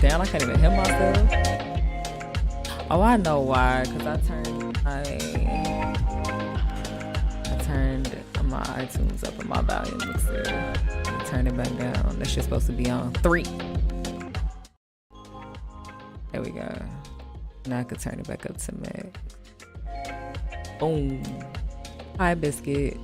Down. I can't even hear myself. Oh, I know why. Cause I turned my iTunes up and my volume mixer. Turn it back down. That shit's supposed to be on 3. There we go. Now I could turn it back up to max. Boom. Hi, Biscuit.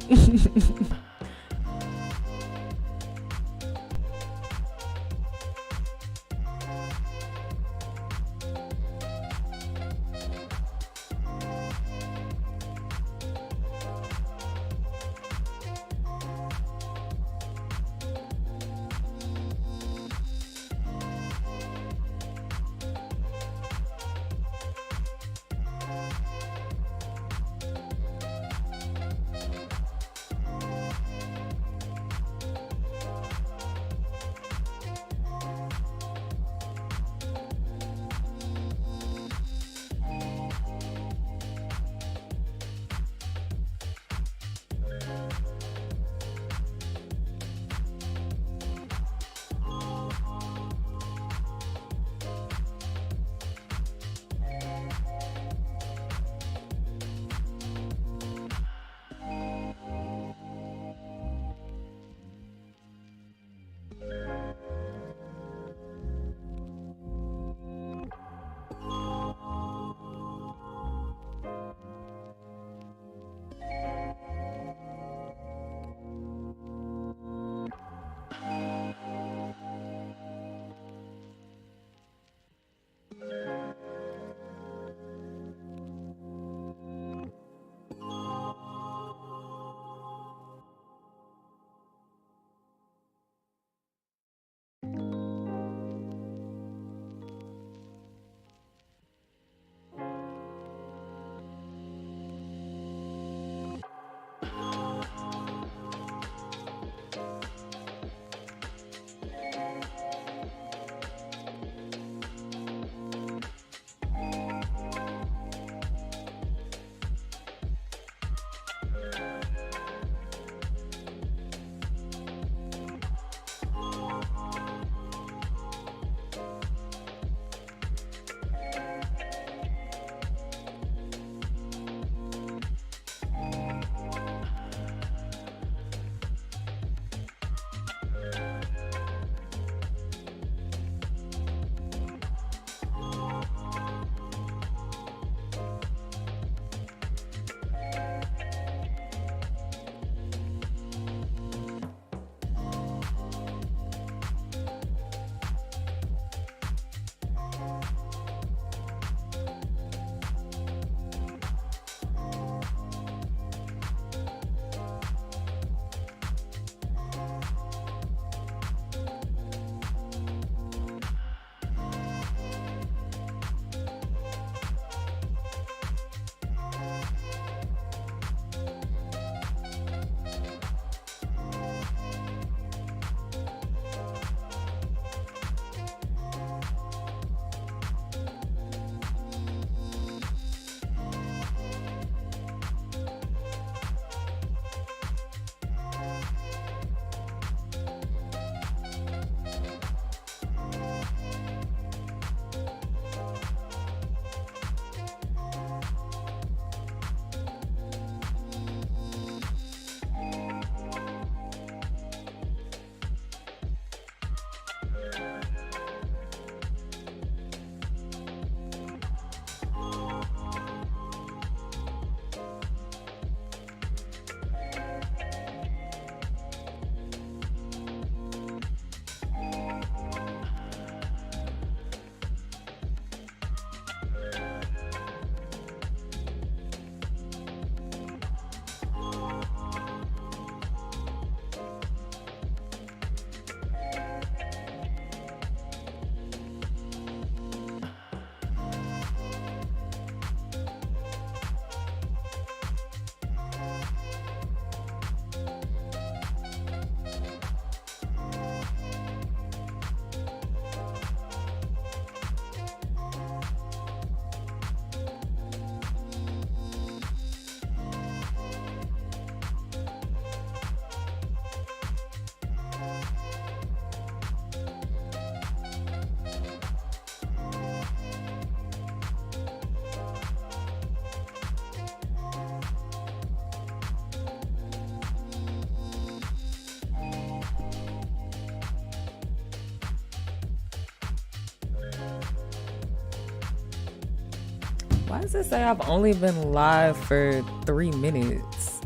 Why does it say I've only been live for 3 minutes?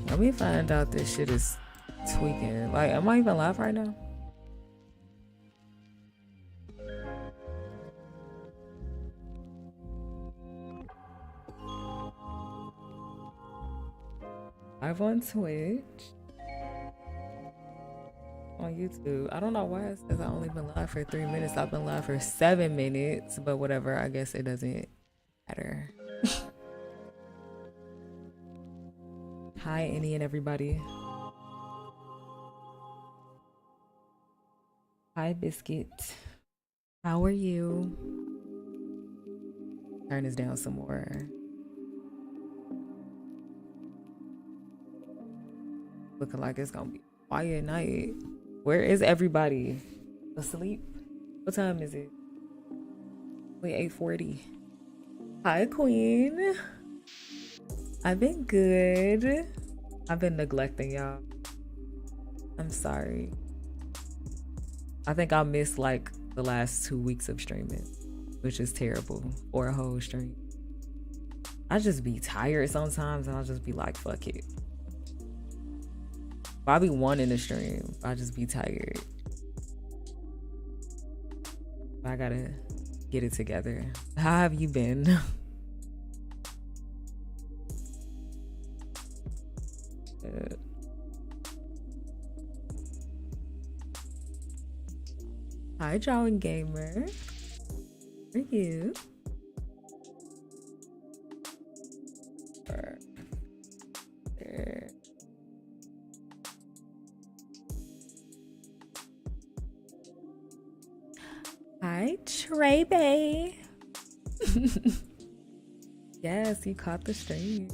Let me find out this shit is tweaking. Like, am I even live right now? Live on Twitch. On YouTube. I don't know why it says I've only been live for 3 minutes. I've been live for 7 minutes, but whatever. I guess it doesn't matter. Hi, Annie and everybody. Hi, Biscuit. How are you? Turn this down some more. Looking like it's gonna be a quiet night. Where is everybody? Asleep? What time is it? Wait, 8:40. Hi, Queen. I've been good. I've been neglecting y'all. I'm sorry. I think I missed like the last 2 weeks of streaming, which is terrible for a whole stream. I just be tired sometimes and I'll just be like, fuck it. If I be wanting to stream, I just be tired. I gotta get it together. How have you been? Hi, Drawing Gamer. How are you? There. Hi, Trey Bay. Yes, you caught the stream.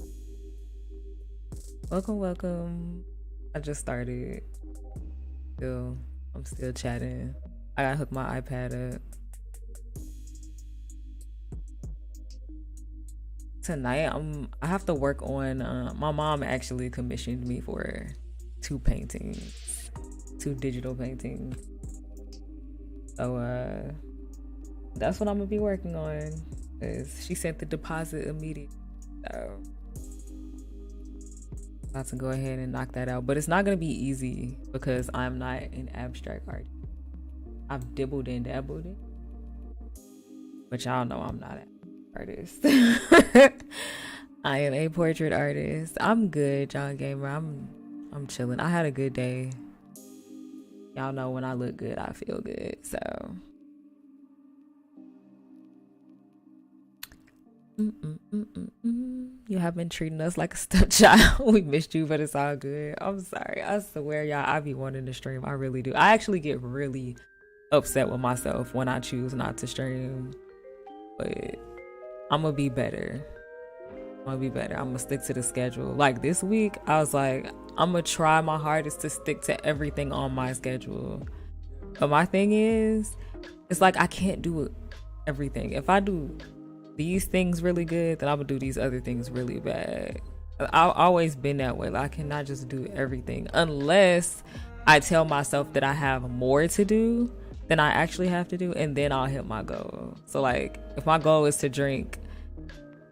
Welcome, welcome. I just started. I'm still chatting. I gotta hook my iPad up. Tonight, I have to work on. My mom actually commissioned me for 2 paintings, 2 digital paintings. So that's what I'm gonna be working on. Cause she sent the deposit immediately. So about to go ahead and knock that out. But it's not gonna be easy because I'm not an abstract artist. I've dibbled and dabbled in, but y'all know I'm not an artist. I am a portrait artist. I'm good, John Gamer. I'm chilling. I had a good day. Y'all know when I look good, I feel good. So you have been treating us like a stepchild. We missed you, but it's all good. I'm sorry. I swear, y'all, I be wanting to stream. I really do. I actually get really upset with myself when I choose not to stream, but I'm gonna be better. I'm gonna stick to the schedule. Like this week, I was like, I'm gonna try my hardest to stick to everything on my schedule. But my thing is, it's like I can't do everything. If I do these things really good, then I'm gonna do these other things really bad. I've always been that way. Like, I cannot just do everything unless I tell myself that I have more to do than I actually have to do, and then I'll hit my goal. So like, if my goal is to drink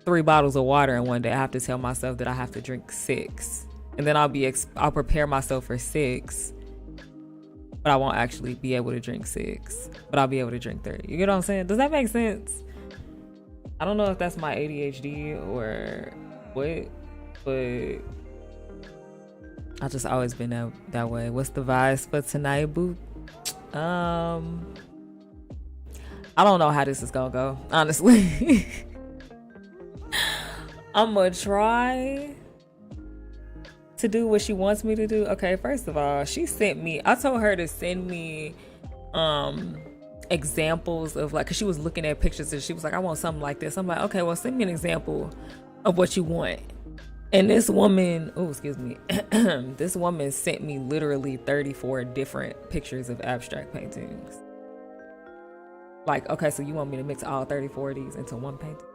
3 bottles of water in one day, I have to tell myself that I have to drink 6, and then I'll prepare myself for 6, but I won't actually be able to drink 6, but I'll be able to drink 3. You get what I'm saying? Does that make sense? I don't know if that's my ADHD or what, but I just always been that way. What's the vibes for tonight, boo? I don't know how this is gonna go, honestly. I'm gonna try to do what she wants me to do. Okay, first of all, I told her to send me examples of, like, because she was looking at pictures and she was like, I want something like this. I'm like, okay, well, send me an example of what you want. And this woman, this woman sent me literally 34 different pictures of abstract paintings. Like, okay, so you want me to mix all 34 of these into one painting?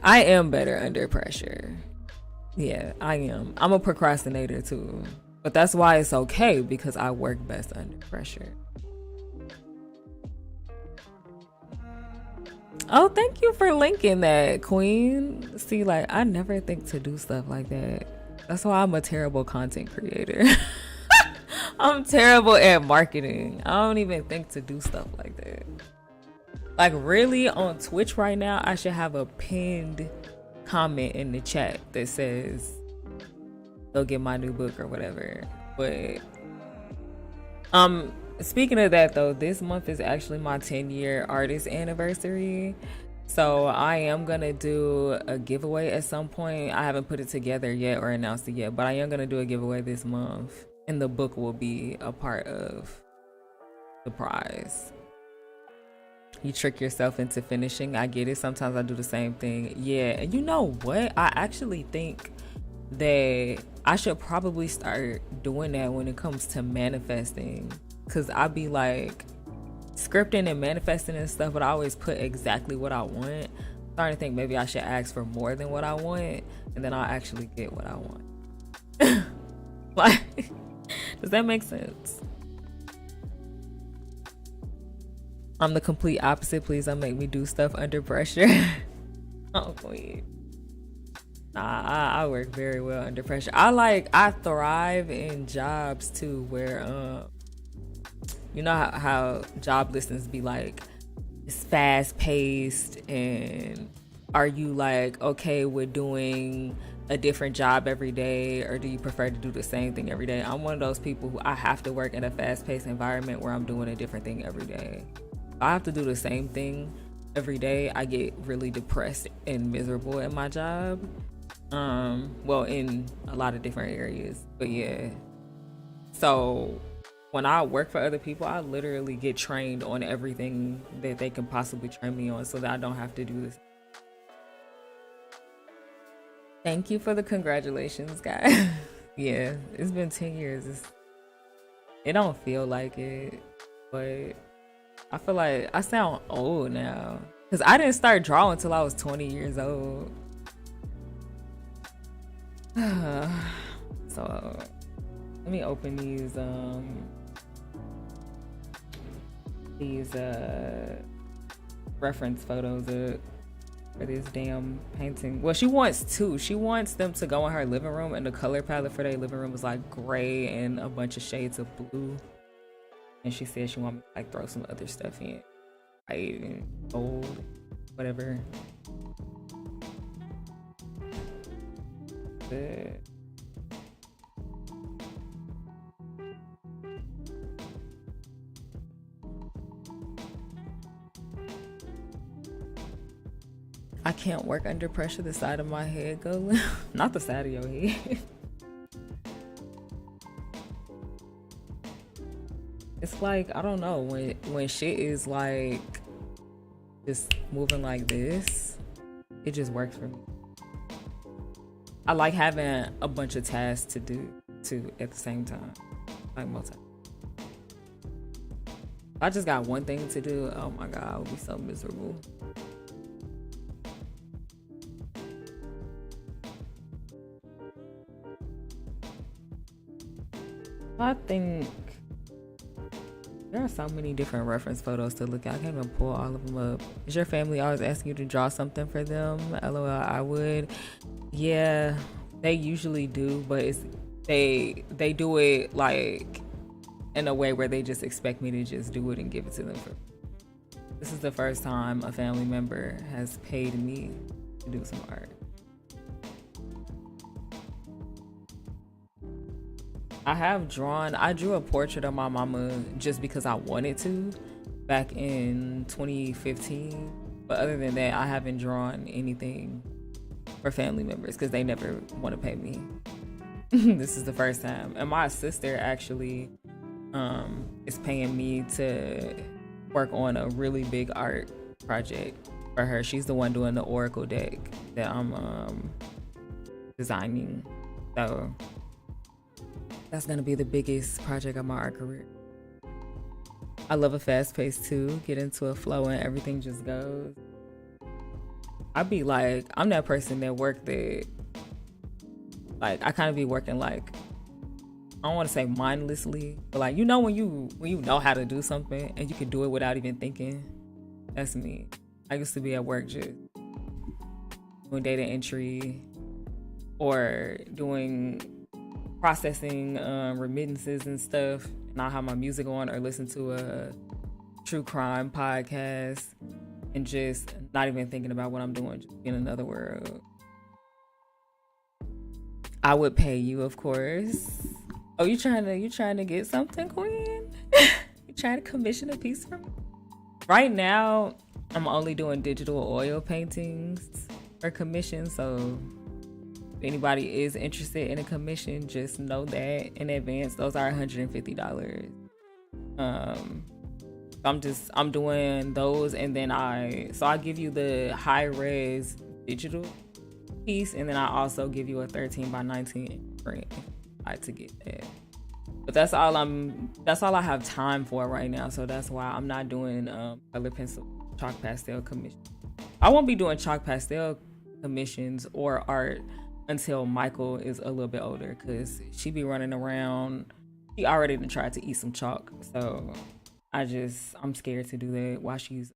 I am better under pressure. Yeah, I am. I'm a procrastinator too. But that's why it's okay, because I work best under pressure. Oh, thank you for linking that, Queen. See, like, I never think to do stuff like that. That's why I'm a terrible content creator. I'm terrible at marketing. I don't even think to do stuff like that. Like, really, on Twitch right now, I should have a pinned comment in the chat that says, go get my new book or whatever. But speaking of that though, this month is actually my 10-year artist anniversary. So I am gonna do a giveaway at some point. I haven't put it together yet or announced it yet, but I am gonna do a giveaway this month, and the book will be a part of the prize. You trick yourself into finishing. I get it. Sometimes I do the same thing. Yeah, and you know what? I actually think that I should probably start doing that when it comes to manifesting, because I be like scripting and manifesting and stuff, but I always put exactly what I want. I'm starting to think maybe I should ask for more than what I want, and then I'll actually get what I want. Like, does that make sense? I'm the complete opposite. Please don't make me do stuff under pressure. Oh, Queen. Nah, I work very well under pressure. I thrive in jobs too, where you know how job listings be like, it's fast paced, and are you like okay with doing a different job every day, or do you prefer to do the same thing every day? I'm one of those people who I have to work in a fast paced environment where I'm doing a different thing every day. I have to do the same thing every day, I get really depressed and miserable at my job. Well, in a lot of different areas, but yeah. So when I work for other people, I literally get trained on everything that they can possibly train me on, so that I don't have to do this. Thank you for the congratulations, guys. Yeah, it's been 10 years. It don't feel like it, but I feel like I sound old now, because I didn't start drawing until I was 20 years old. So let me open these reference photos up for this damn painting. Well, she wants them to go in her living room, and the color palette for their living room is like gray and a bunch of shades of blue. And she said she want me to like throw some other stuff in, white and gold, whatever. But I can't work under pressure. The side of my head go not the side of your head. It's like, I don't know, when shit is like just moving like this, it just works for me. I like having a bunch of tasks to do too at the same time, like multi. If I just got one thing to do, oh my god, I would be so miserable. I think there are so many different reference photos to look at. I can't even pull all of them up. Is your family always asking you to draw something for them? LOL, I would. Yeah, they usually do, but they do it like in a way where they just expect me to just do it and give it to them. This is the first time a family member has paid me to do some art. I drew a portrait of my mama just because I wanted to back in 2015. But other than that, I haven't drawn anything for family members because they never want to pay me. This is the first time. And my sister actually is paying me to work on a really big art project for her. She's the one doing the Oracle deck that I'm designing. So that's gonna be the biggest project of my art career. I love a fast pace too. Get into a flow and everything just goes. I'd be like, I'm that person that work that, like, I kind of be working like I don't want to say mindlessly, but like, you know, when you know how to do something and you can do it without even thinking. That's me. I used to be at work just doing data entry or doing processing remittances and stuff, and I'll have my music on or listen to a true crime podcast and just not even thinking about what I'm doing, just in another world. I would pay you, of course. Oh, you trying to get something, Queen? You trying to commission a piece from me? Right now, I'm only doing digital oil paintings for commission, so if anybody is interested in a commission, just know that in advance. Those are $150. I'm doing those, and then I give you the high res digital piece, and then I also give you a 13 by 19 print to get that. But that's all I have time for right now, so that's why I'm not doing color pencil chalk pastel commission. I won't be doing chalk pastel commissions or art until Michael is a little bit older, because she be running around. She already done tried to eat some chalk, so I'm scared to do that while she's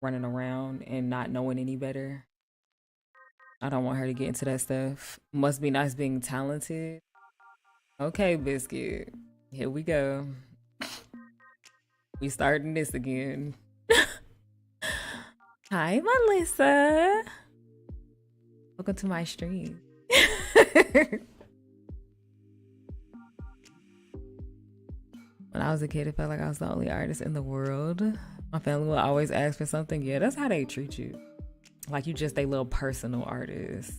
running around and not knowing any better. I don't want her to get into that stuff. Must be nice being talented. Okay, Biscuit. Here we go. We starting this again. Hi, Melissa. Welcome to my stream. When I was a kid, it felt like I was the only artist in the world. My family would always ask for something. Yeah, that's how they treat you. Like you just a little personal artist.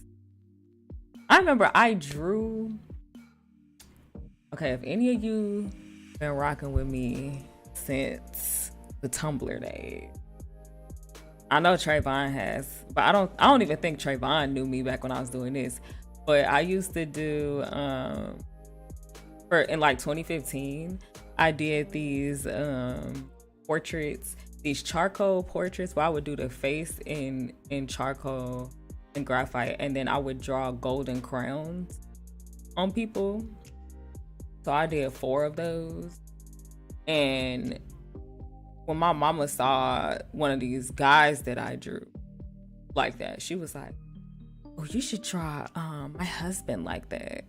I remember I drew. Okay, if any of you been rocking with me since the Tumblr days, I know Trayvon has, but I don't even think Trayvon knew me back when I was doing this. But I used to do in like 2015, I did these portraits, these charcoal portraits where I would do the face in charcoal and graphite, and then I would draw golden crowns on people. So I did 4 of those. And when my mama saw one of these guys that I drew like that, she was like, oh, you should draw my husband like that.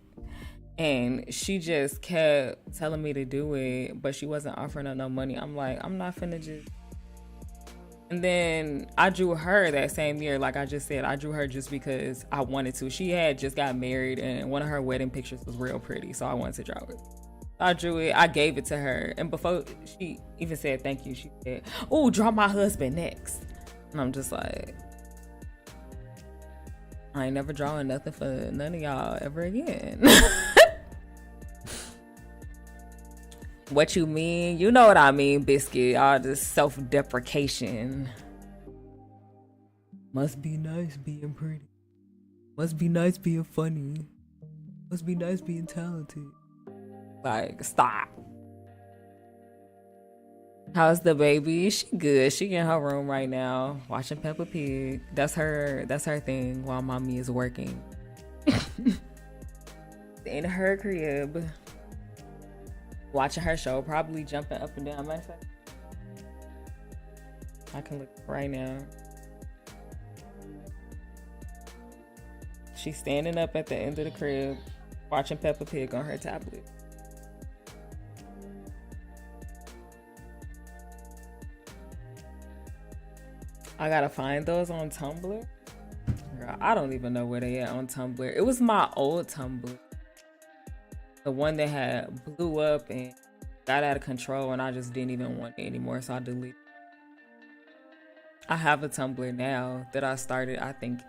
And she just kept telling me to do it, but she wasn't offering her no money. I'm like, I'm not finna just. And then I drew her that same year. Like I just said, I drew her just because I wanted to. She had just got married and one of her wedding pictures was real pretty, so I wanted to draw it. I drew it, I gave it to her, and before she even said thank you, she said, oh, draw my husband next. And I'm just like, I ain't never drawing nothing for none of y'all ever again. What you mean? You know what I mean, Biscuit. All this self-deprecation. Must be nice being pretty. Must be nice being funny. Must be nice being talented. Like, stop. How's the baby? She good. She in her room right now watching Peppa Pig. That's her thing while mommy is working. In her crib. Watching her show, probably jumping up and down. I can look right now. She's standing up at the end of the crib, watching Peppa Pig on her tablet. I gotta find those on Tumblr. Girl, I don't even know where they at on Tumblr. It was my old Tumblr. The one that had blew up and got out of control, and I just didn't even want it anymore, so I deleted it. I have a Tumblr now that I started, I think,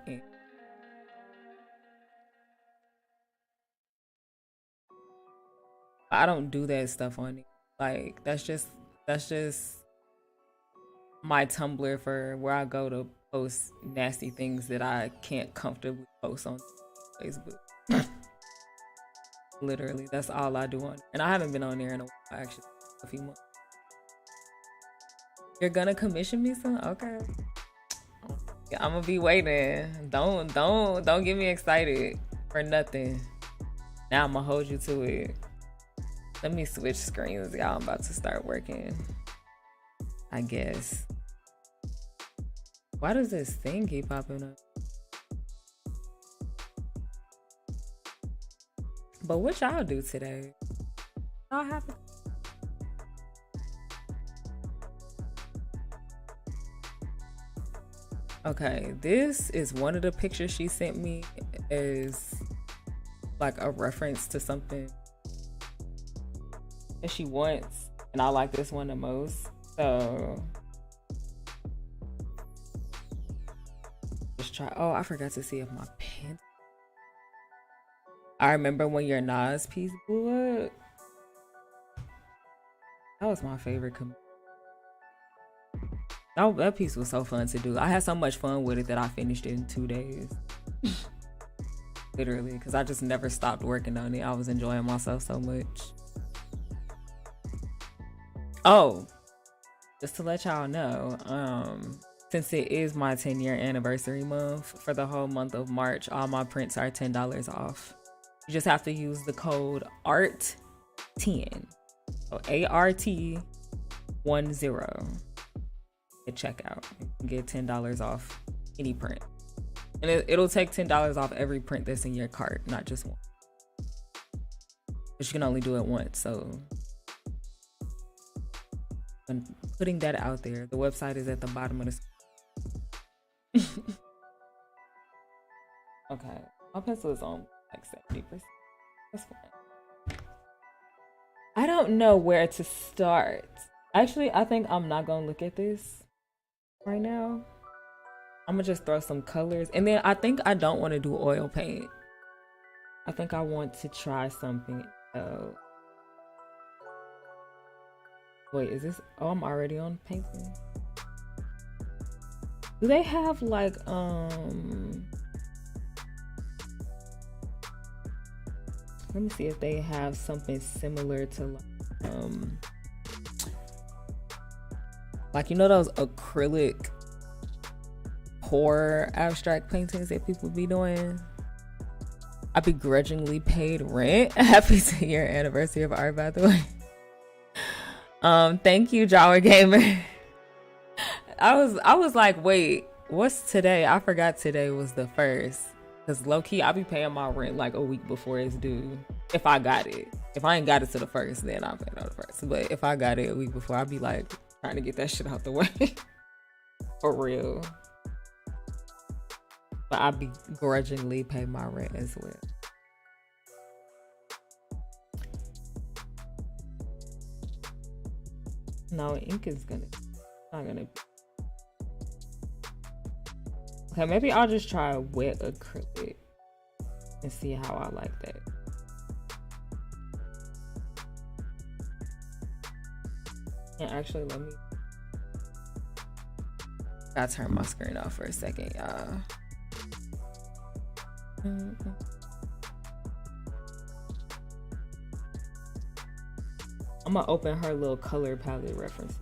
I don't do that stuff on it. Like, that's just my Tumblr for where I go to post nasty things that I can't comfortably post on Facebook. Literally, that's all I do on it. And I haven't been on there in a while, actually, a few months. You're gonna commission me some? Okay. Yeah, I'm gonna be waiting. Don't get me excited for nothing. Now I'm gonna hold you to it. Let me switch screens, y'all. I'm about to start working, I guess. Why does this thing keep popping up? But what y'all do today? Y'all happen? Okay, this is one of the pictures she sent me as like a reference to something that she wants, and I like this one the most. So just try. Oh, I forgot to see if my pen. I remember when your Nas piece blew up. That was my favorite. That piece was so fun to do. I had so much fun with it that I finished it in 2 days. Literally, because I just never stopped working on it. I was enjoying myself so much. Oh, just to let y'all know, since it is my 10-year anniversary month, for the whole month of March, all my prints are $10 off. You just have to use the code ART10. So ART10 at checkout. You can get $10 off any print. And it'll take $10 off every print that's in your cart, not just one. But you can only do it once, so I'm putting that out there. The website is at the bottom of the screen. Okay, my pencil is on like 70%. That's fine. I don't know where to start. Actually, I think I'm not gonna look at this right now. I'm gonna just throw some colors, and then I think I don't want to do oil paint. I think I want to try something else. Wait, is this? Oh, I'm already on painting. Do they have like let me see if they have something similar to like you know those acrylic pour abstract paintings that people be doing. I begrudgingly paid rent. Happy 10-year anniversary of art, by the way. Thank you, Jawa Gamer. I was like, wait, what's today? I forgot today was the 1st. Cause low key, I be paying my rent like a week before it's due. If I got it. If I ain't got it to the 1st, then I'll pay it on the 1st. But if I got it a week before, I'll be like trying to get that shit out the way. For real. But I begrudgingly pay my rent as well. No, ink is not gonna. Okay, maybe I'll just try wet acrylic and see how I like that. And actually, let me. Gotta turn my screen off for a second, y'all. I'm gonna open her little color palette reference.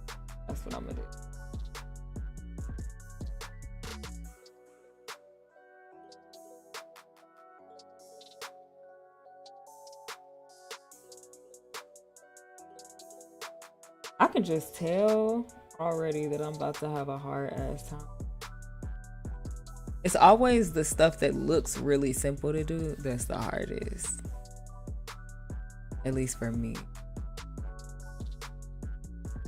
That's what I'm gonna do. I can just tell already that I'm about to have a hard ass time. It's always the stuff that looks really simple to do that's the hardest. At least for me.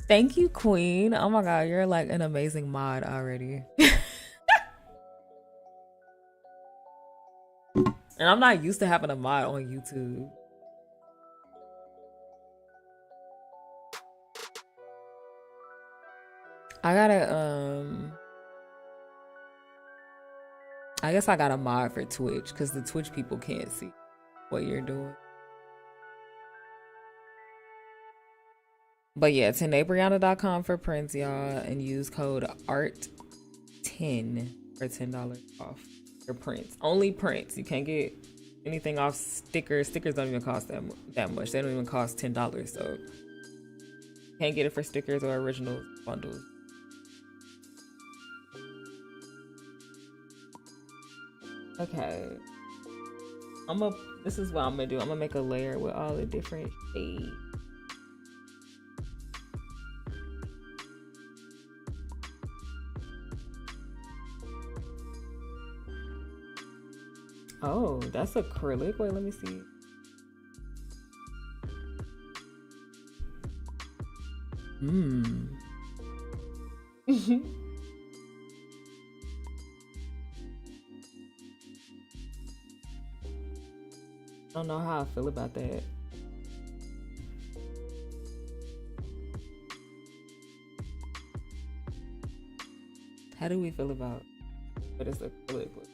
Thank you, Queen. Oh my god, you're like an amazing mod already. And I'm not used to having a mod on YouTube. I guess I got a mod for Twitch because the Twitch people can't see what you're doing. But yeah, tenebriana.com for prints, y'all, and use code ART10 for $10 off your prints. Only prints. You can't get anything off stickers. Stickers don't even cost that much. They don't even cost $10, so you can't get it for stickers or original bundles. Okay, this is what I'm gonna do. I'm gonna make a layer with all the different shades. Oh, that's acrylic. Wait, let me see. Hmm. I don't know how I feel about that. How do we feel about what is acrylic look?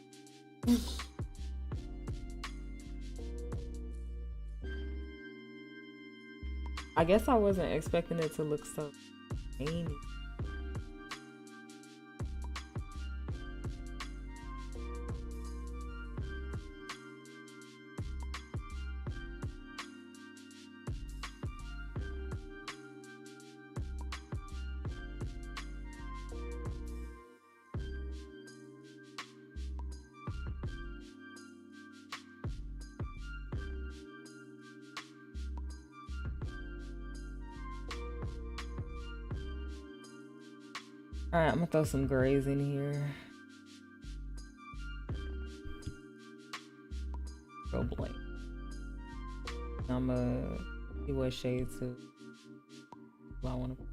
I guess I wasn't expecting it to look so veiny. All right, I'm gonna throw some grays in here. Go blank. I'm gonna see what shades I want to.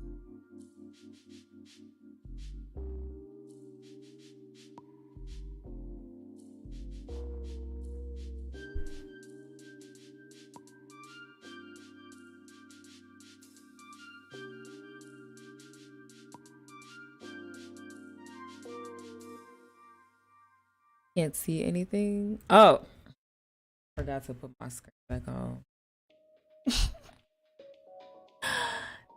Can't see anything. Oh, forgot to put my screen back on.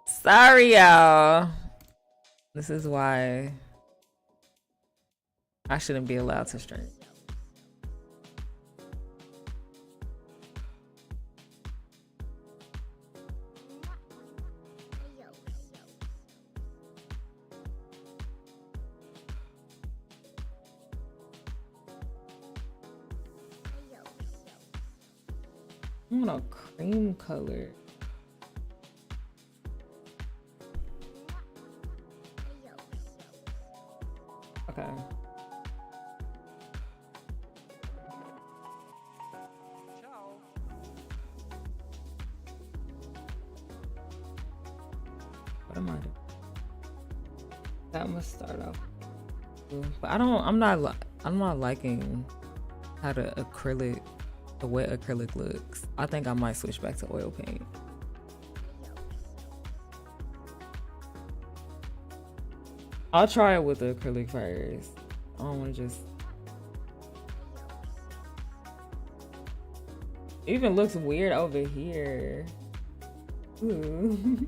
Sorry, y'all. This is why I shouldn't be allowed to stream. I want a cream color. Okay. What am I doing? That must start off. But I'm not liking how the wet acrylic looks. I think I might switch back to oil paint. I'll try it with the acrylic first. I don't want to just. It even looks weird over here. Ooh.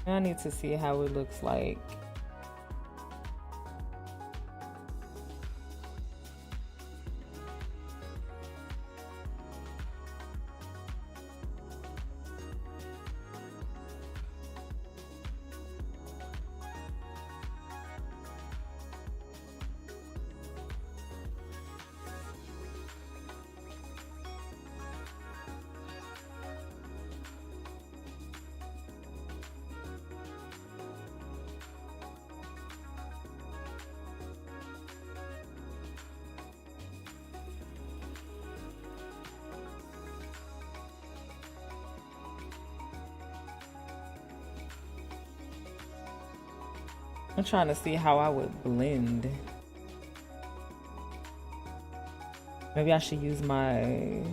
I need to see how it looks like. I'm trying to see how I would blend. Maybe I should use my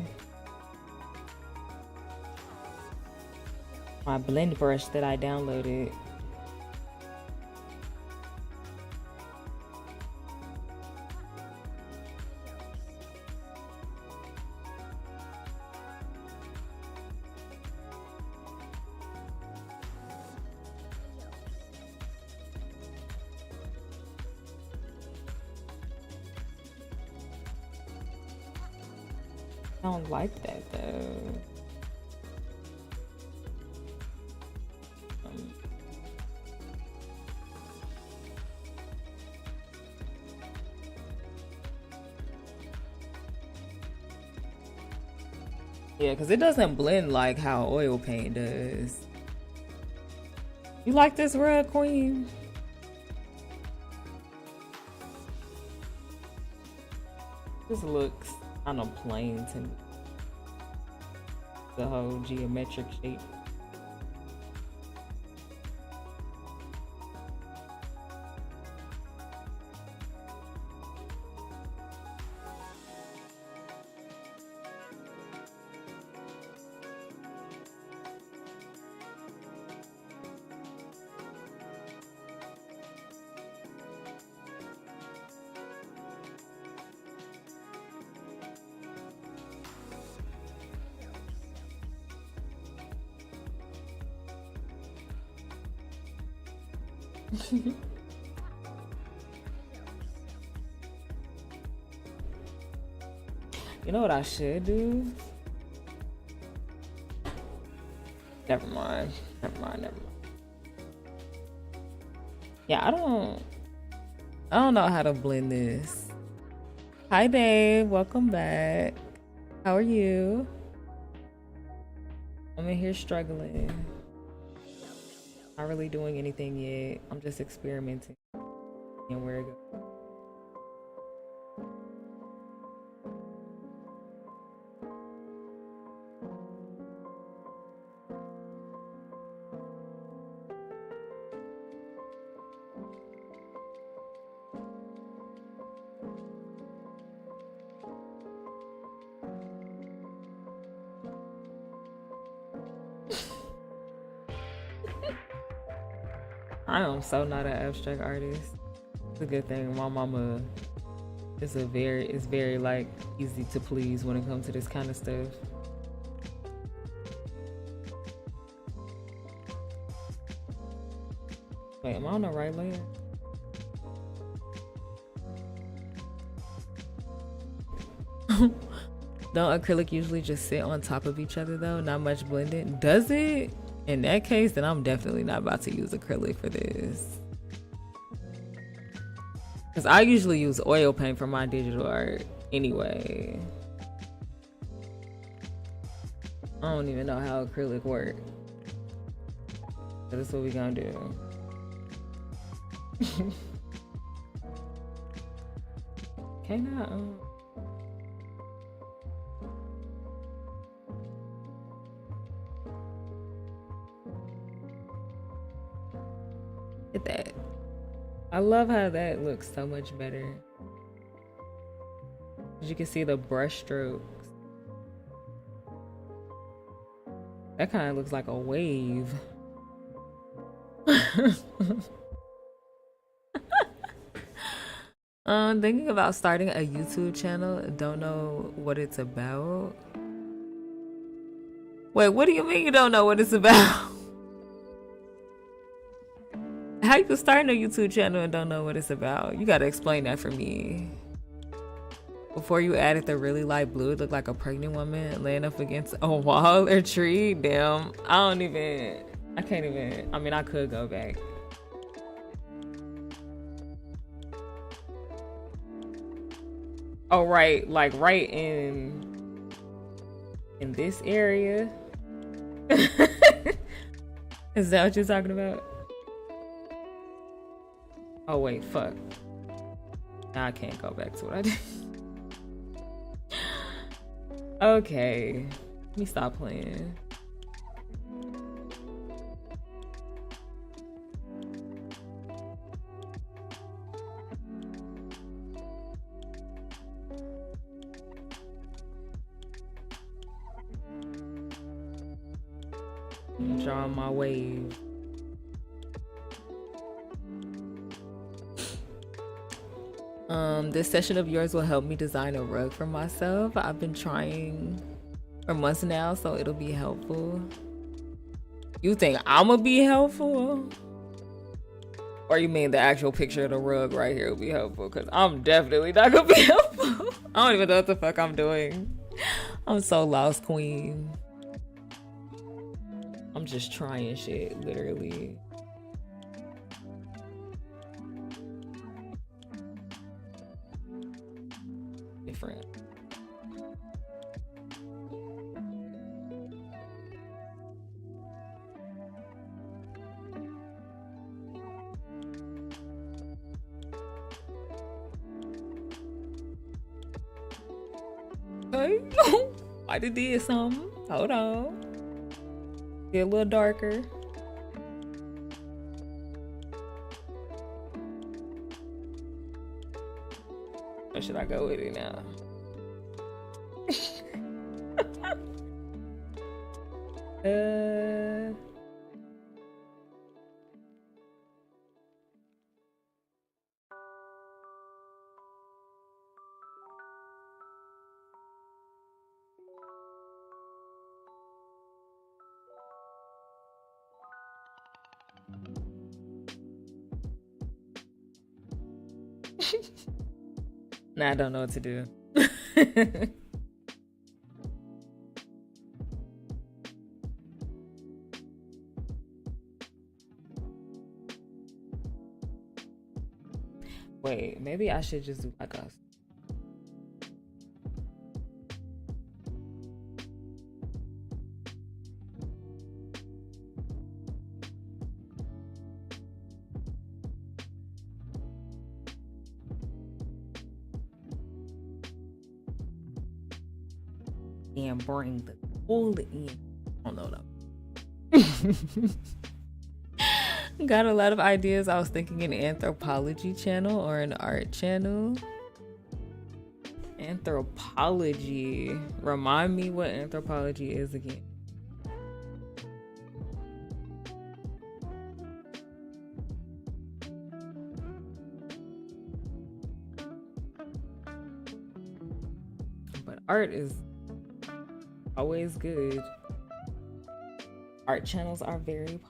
blend brush that I downloaded. I don't like that though. Yeah, because it doesn't blend like how oil paint does. You like this rug, queen? This looks kind of plain to me. The whole geometric shape. You know what I should do? Never mind. Never mind. Never mind. Yeah, I don't know how to blend this. Hi Dave, welcome back. How are you? I'm in here struggling. Not really doing anything yet. I'm just experimenting and where it goes. I am so not an abstract artist. It's a good thing. My mama is very like easy to please when it comes to this kind of stuff. Wait, am I on the right layer? Don't acrylic usually just sit on top of each other though? Not much blending. Does it? In that case, then I'm definitely not about to use acrylic for this. Because I usually use oil paint for my digital art anyway. I don't even know how acrylic works. So that's what we gonna do. Can I? Look at that. I love how that looks so much better. As you can see the brush strokes. That kind of looks like a wave. Thinking about starting a YouTube channel. Don't know what it's about. Wait, what do you mean you don't know what it's about? How you starting a YouTube channel and don't know what it's about? You gotta explain that for me. Before you added the really light blue, it looked like a pregnant woman laying up against a wall or tree. Damn, I can't even, I mean, I could go back. Oh, right, like right in this area. Is that what you're talking about? Oh wait, fuck. Now I can't go back to what I did. Okay, let me stop playing. I'm drawing my wave. This session of yours will help me design a rug for myself. I've been trying for months now, so it'll be helpful. You think I'ma be helpful? Or you mean the actual picture of the rug right here will be helpful? Because I'm definitely not gonna be helpful. I don't even know what the fuck I'm doing. I'm so lost, queen. I'm just trying shit, literally. Different. boy. Might have did something. Hold on. Get a little darker. Or should I go with it now? Nah, I don't know what to do. Wait, maybe I should just do like us. And bring the cool in. I don't know though. Got a lot of ideas. I was thinking an anthropology channel or an art channel. Anthropology. Remind me what anthropology is again. But art is always good. Art channels are very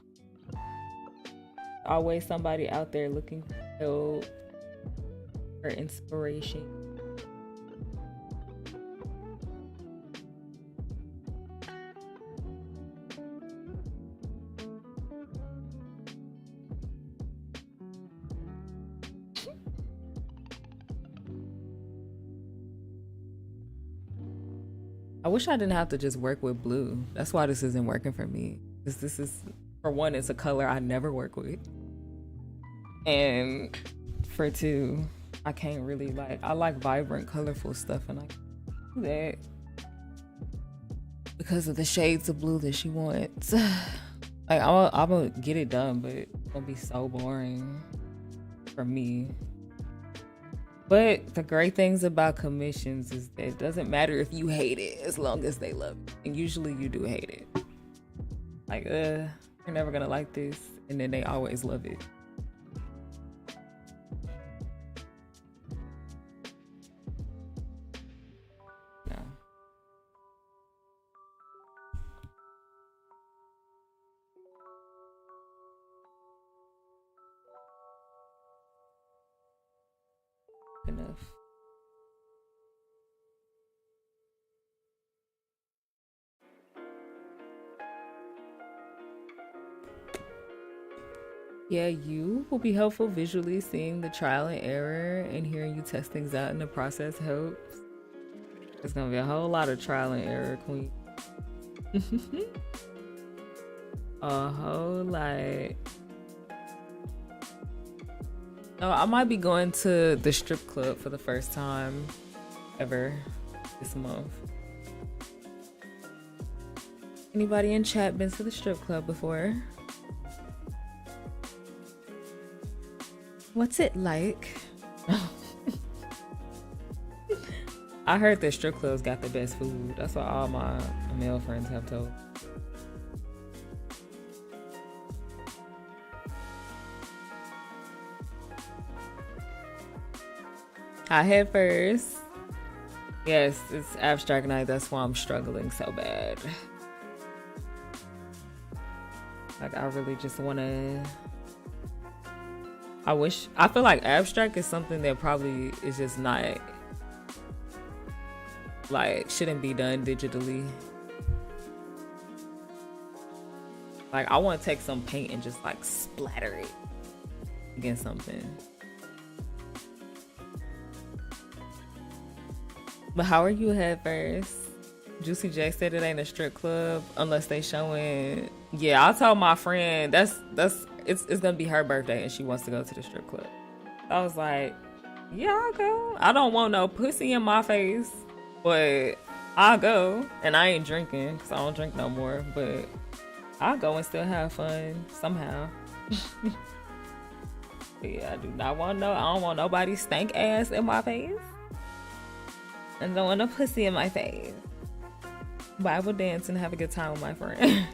always somebody out there looking for help or inspiration. I wish I didn't have to just work with blue. That's why this isn't working for me. This is, for one, it's a color I never work with. And for two, I can't really I like vibrant, colorful stuff, and I can't do that because of the shades of blue that she wants. Like, I'm gonna get it done, but it's gonna be so boring for me. But the great things about commissions is that it doesn't matter if you hate it as long as they love it. And usually you do hate it. Like, you're never gonna like this. And then they always love it. No. Enough. Yeah, you will be helpful visually. Seeing the trial and error and hearing you test things out in the process helps. There's gonna be a whole lot of trial and error, queen. A whole lot. Oh, I might be going to the strip club for the first time ever this month. Anybody in chat been to the strip club before? What's it like? I heard that strip clubs got the best food. That's what all my male friends have told. I head first. Yes, it's abstract night. That's why I'm struggling so bad. Like, I really just want to... I feel like abstract is something that probably is just not... like, shouldn't be done digitally. Like, I want to take some paint and just, like, splatter it against something. But how are you head first? Juicy J said it ain't a strip club unless they showing. Yeah, I told my friend it's gonna be her birthday and she wants to go to the strip club. I was like, yeah, I'll go. I don't want no pussy in my face, but I'll go, and I ain't drinking because I don't drink no more, but I'll go and still have fun somehow. But yeah, I do not want no. I don't want nobody stank ass in my face, and don't want no pussy in my face. But I will dance and have a good time with my friend.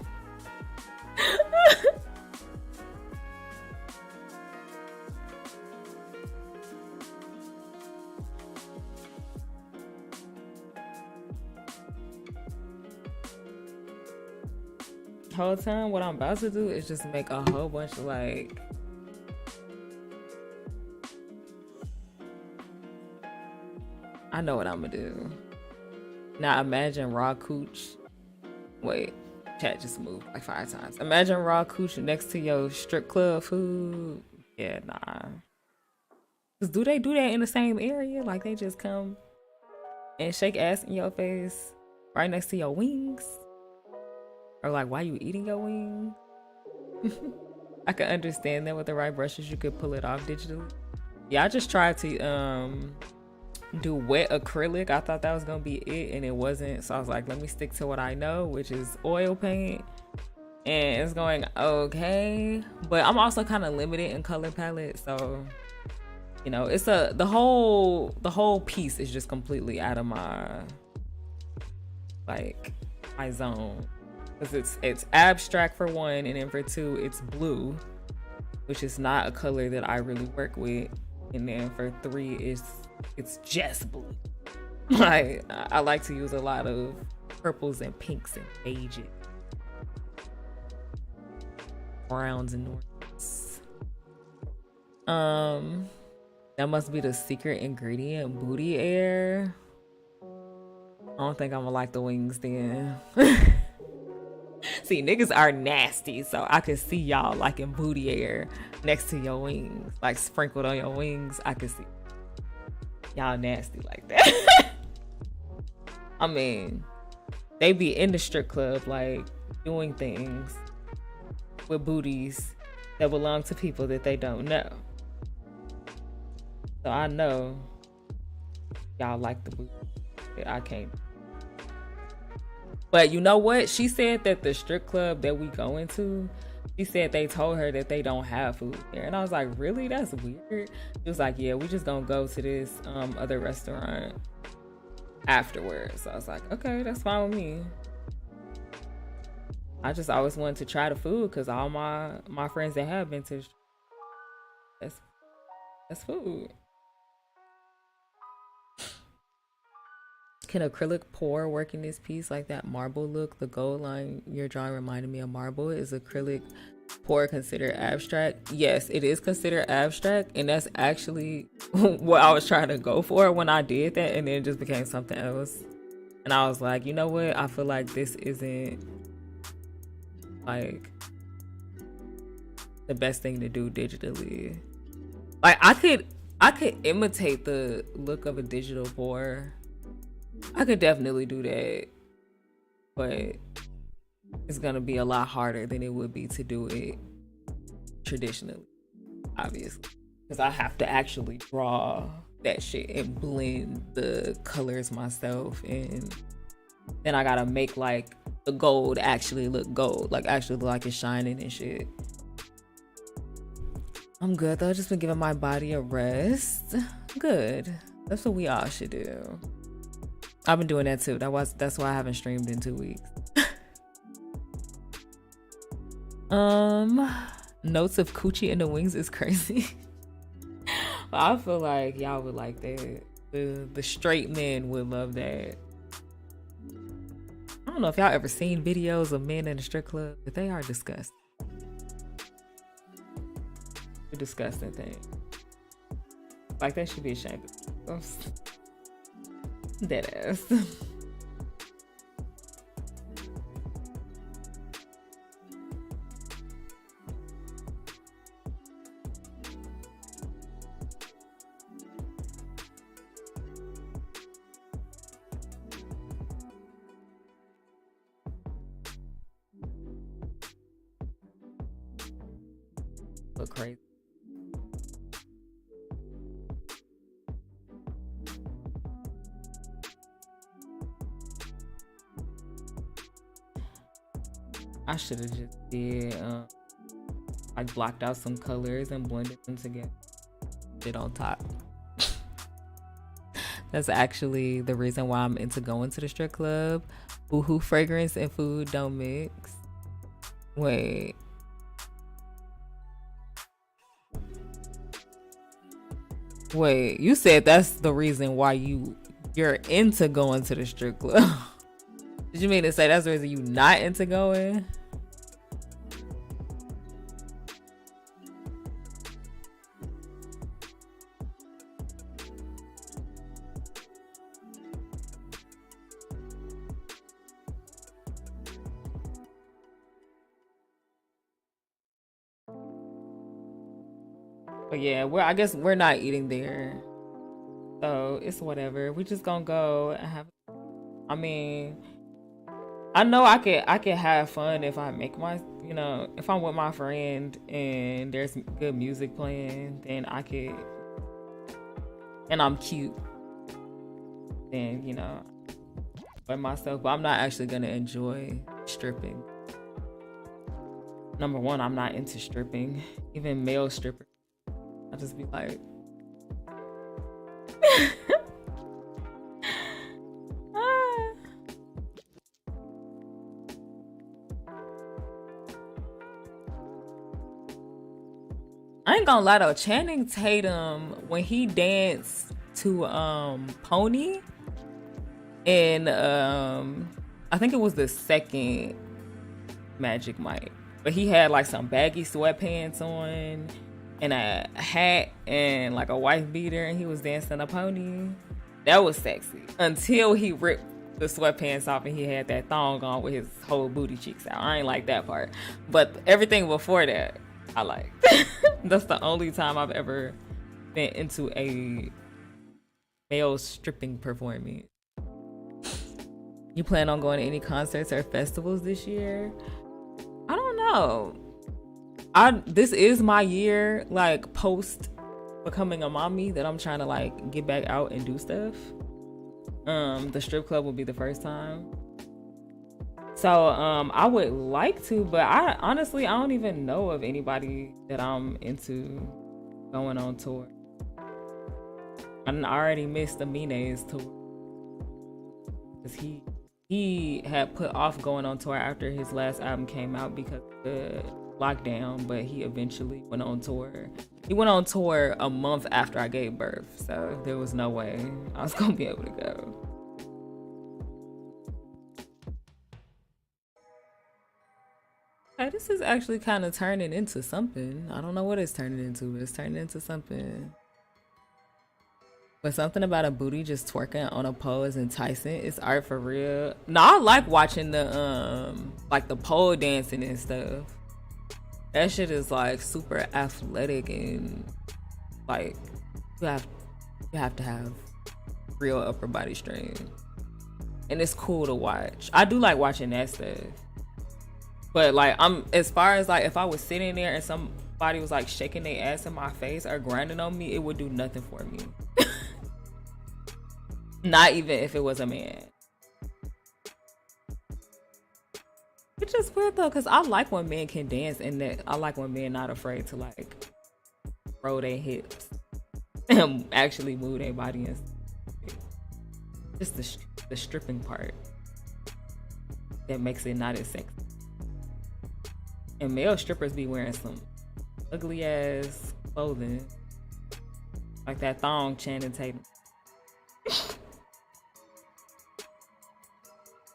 Whole time, what I'm about to do is just make a whole bunch of like I know what I'm gonna do. Now imagine raw cooch. Wait, chat just moved like 5 times. Imagine raw cooch next to your strip club food. Yeah, nah. Cause do they do that in the same area? Like they just come and shake ass in your face right next to your wings? Or like, why you eating your wing? I can understand that with the right brushes, you could pull it off digitally. Yeah, I just tried to do wet acrylic. I thought that was gonna be it, and it wasn't. So I was like, let me stick to what I know, which is oil paint. And it's going okay, but I'm also kind of limited in color palette, so you know, it's the whole piece is just completely out of my like my zone. Because it's abstract for one, and then for two, it's blue, which is not a color that I really work with. And then for three, it's just blue. Like I like to use a lot of purples and pinks and beiges, browns and oranges. That must be the secret ingredient, booty air. I don't think I'm gonna like the wings then. See, niggas are nasty, so I can see y'all liking booty air next to your wings, like sprinkled on your wings. I can see y'all nasty like that. I mean, they be in the strip club, like doing things with booties that belong to people that they don't know. So I know y'all like the booty. I can't. But you know what? She said that the strip club that we go into, she said they told her that they don't have food there. And I was like, really? That's weird. She was like, yeah, we just gonna go to this other restaurant afterwards. So I was like, okay, that's fine with me. I just always wanted to try the food because all my friends that have been to, that's food. Can acrylic pour work in this piece like that marble look? The gold line you're drawing reminded me of marble. Is acrylic pour considered abstract? Yes, it is considered abstract, and that's actually what I was trying to go for when I did that, and then it just became something else. And I was like, you know what? I feel like this isn't like the best thing to do digitally. Like I could imitate the look of a digital pour. I could definitely do that, but it's gonna be a lot harder than it would be to do it traditionally, obviously, because I have to actually draw that shit and blend the colors myself, and then I gotta make like the gold actually look gold, like actually look like it's shining and shit. I'm good though. I've just been giving my body a rest. Good. That's what we all should do. I've been doing that too. That's why I haven't streamed in 2 weeks. Notes of coochie in the wings is crazy. But I feel like y'all would like that. The straight men would love that. I don't know if y'all ever seen videos of men in a strip club, but they are disgusting. A disgusting thing. Like they should be ashamed of themselves. Dead ass. Look crazy. I should have just did I blocked out some colors and blended them together. Did on top. That's actually the reason why I'm into going to the strip club. Boohoo fragrance and food don't mix. Wait. Wait, you said that's the reason why you're into going to the strip club. Did you mean to say that's the reason you not into going? But yeah, I guess we're not eating there, so it's whatever. We just gonna go and have. I mean, I know I could have fun if I make my, if I'm with my friend and there's good music playing, then I could, and I'm cute, then by myself. But I'm not actually gonna enjoy stripping. Number one, I'm not into stripping, even male strippers. I'll just be like, I ain't gonna lie though, Channing Tatum, when he danced to Pony in I think it was the second Magic Mike, but he had like some baggy sweatpants on and a hat and like a white beater, and he was dancing a pony. That was sexy until he ripped the sweatpants off and he had that thong on with his whole booty cheeks out. I ain't like that part, but everything before that I like. That's the only time I've ever been into a male stripping performance. You plan on going to any concerts or festivals this year? I don't know. This is my year, like post becoming a mommy, that I'm trying to like get back out and do stuff. The strip club will be the first time. So I would like to, but I don't even know of anybody that I'm into going on tour. I already missed Aminé's tour because he had put off going on tour after his last album came out because of the lockdown, but he eventually went on tour. He went on tour a month after I gave birth, so there was no way I was gonna be able to go. Hey, this is actually kind of turning into something. I don't know what it's turning into, but it's turning into something. But something about a booty just twerking on a pole is enticing. It's art for real. No, I like watching the like the pole dancing and stuff. That shit is like super athletic and like you have to have real upper body strength. And it's cool to watch. I do like watching that stuff. But like as far as like if I was sitting there and somebody was like shaking their ass in my face or grinding on me, it would do nothing for me. Not even if it was a man. Which is weird though, because I like when men can dance, and that I like when men not afraid to like throw their hips and actually move their body and just the stripping part that makes it not as sexy. And male strippers be wearing some ugly ass clothing, like that thong Channing Tatum.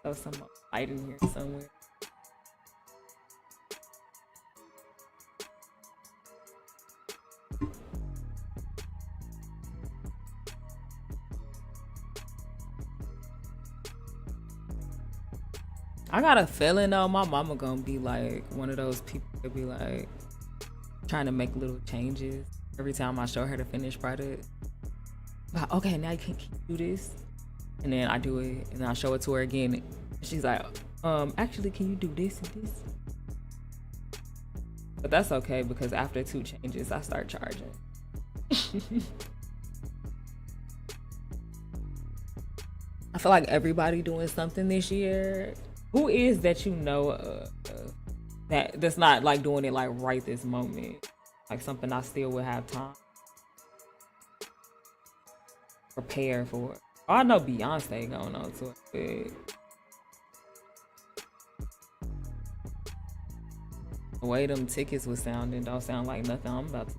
Throw some light in here somewhere. I got a feeling though, my mama gonna be like one of those people that be like trying to make little changes every time I show her the finished product. Like, okay, now you can do this, and then I do it, and I show it to her again. And she's like, actually, can you do this and this? But that's okay because after 2 changes, I start charging. I feel like everybody doing something this year. Who is that you know that's not like doing it like right this moment? Like something I still would have time to prepare for. Oh, I know Beyonce going on to it. The way them tickets was sounding don't sound like nothing I'm about to.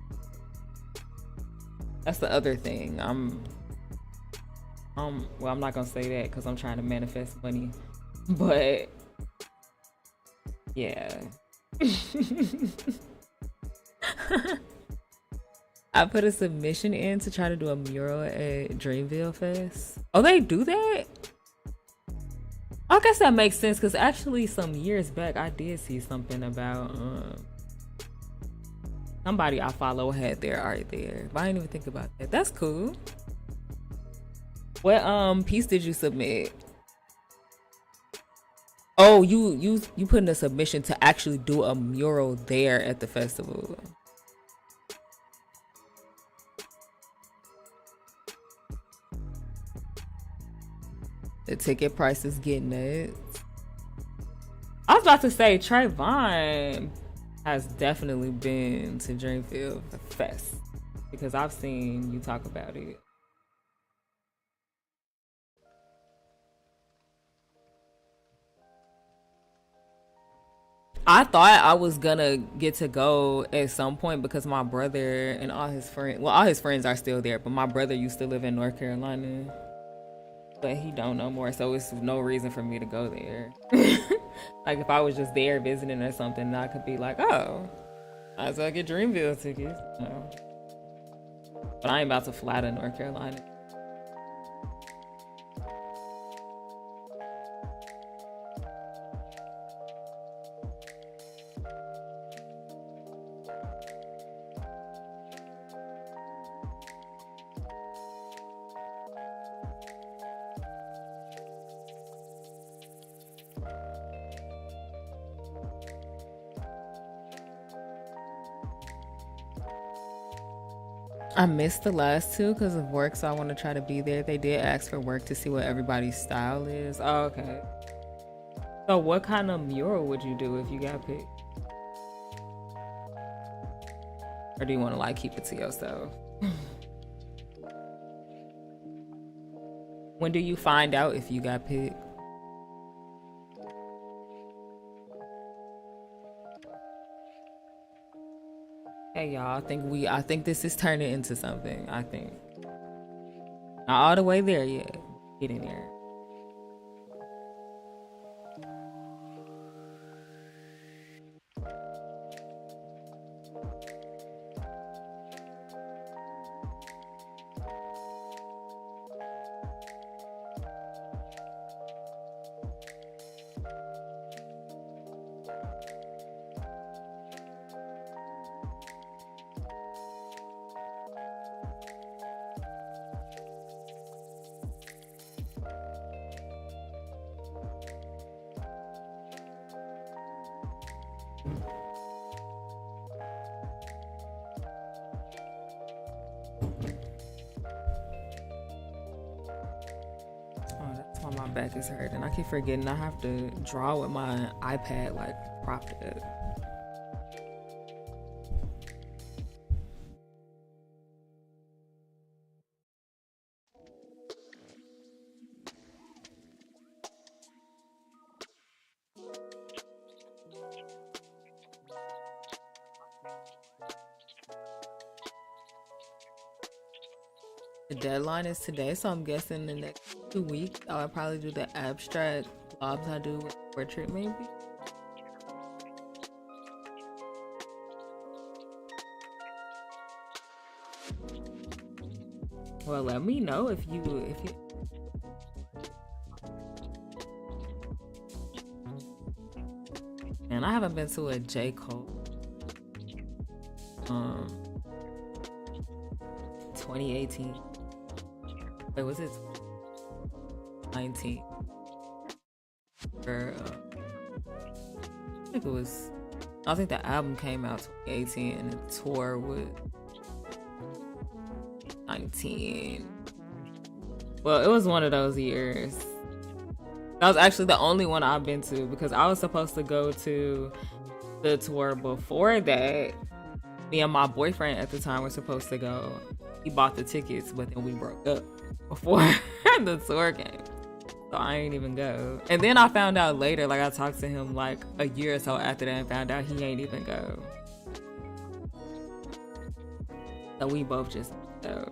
That's the other thing. Well, I'm not gonna say that because I'm trying to manifest money, but yeah. I put a submission in to try to do a mural at Dreamville Fest. Oh, they do that? I guess that makes sense because actually some years back I did see something about somebody I follow had their art there, but I didn't even think about that. That's cool. What piece did you submit? Oh, you put in a submission to actually do a mural there at the festival. The ticket price is getting it. I was about to say Trayvon has definitely been to Dreamfield Fest because I've seen you talk about it. I thought I was gonna get to go at some point because my brother and all his friends are still there, but my brother used to live in North Carolina, but he don't no more, so it's no reason for me to go there. Like if I was just there visiting or something, I could be like, oh, might as well get Dreamville tickets. No. But I ain't about to fly to North Carolina. I missed the last two because of work, so I want to try to be there. They did ask for work to see what everybody's style is. Oh, okay. So what kind of mural would you do if you got picked? Or do you want to like keep it to yourself? When do you find out if you got picked? Hey y'all, I think this is turning into something. I think not all the way there yet. Getting there. My back is hurting. I keep forgetting I have to draw with my iPad like propped up. The deadline is today, so I'm guessing the next 2 weeks I'll probably do the abstract blobs I do with portrait maybe. Well, let me know if you and I haven't been to a J. Cole 2018. Wait, was it 19? Or I think the album came out 2018 and the tour was 19. Well, it was one of those years. That was actually the only one I've been to because I was supposed to go to the tour before that. Me and my boyfriend at the time were supposed to go. He bought the tickets, but then we broke up before the tour came. So I ain't even go. And then I found out later, like I talked to him like a year or so after that and found out he ain't even go. So we both just go.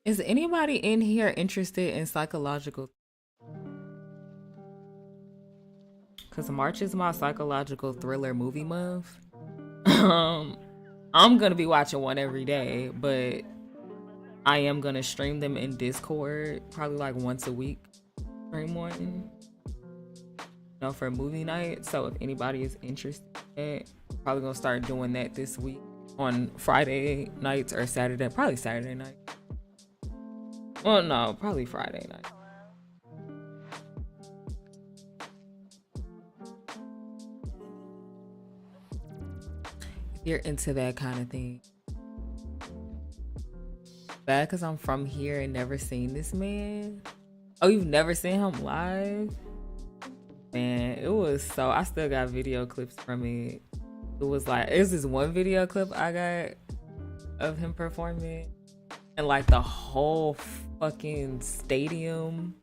Is anybody in here interested in psychological? Because March is my psychological thriller movie month. I'm gonna be watching one every day, but I am gonna stream them in Discord probably like once a week. Stream one, for movie night. So if anybody is interested, probably gonna start doing that this week on Friday nights or Saturday, probably Saturday night. Well, no, probably Friday night. If you're into that kind of thing. Bad because I'm from here and never seen this man. Oh, you've never seen him live? Man, it was so... I still got video clips from it. It was this one video clip I got of him performing. And like the whole fucking stadium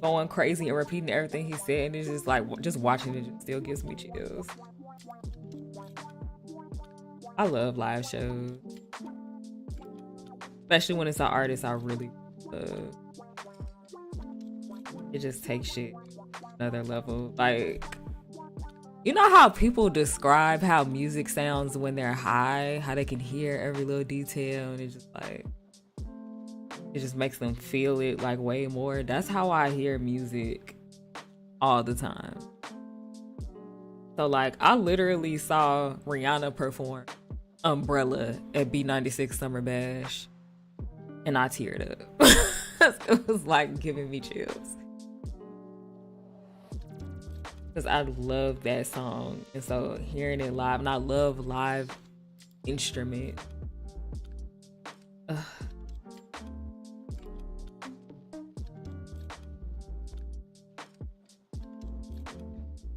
going crazy and repeating everything he said, and it's just like just watching it just still gives me chills. I love live shows, especially when it's an artist I really love. It just takes shit another level. Like, you know how people describe how music sounds when they're high, how they can hear every little detail, and it's just like it just makes them feel it like way more. That's how I hear music all the time. So like I literally saw Rihanna perform Umbrella at B96 Summer Bash and I teared up. It was like giving me chills. Because I love that song. And so hearing it live, and I love live instruments.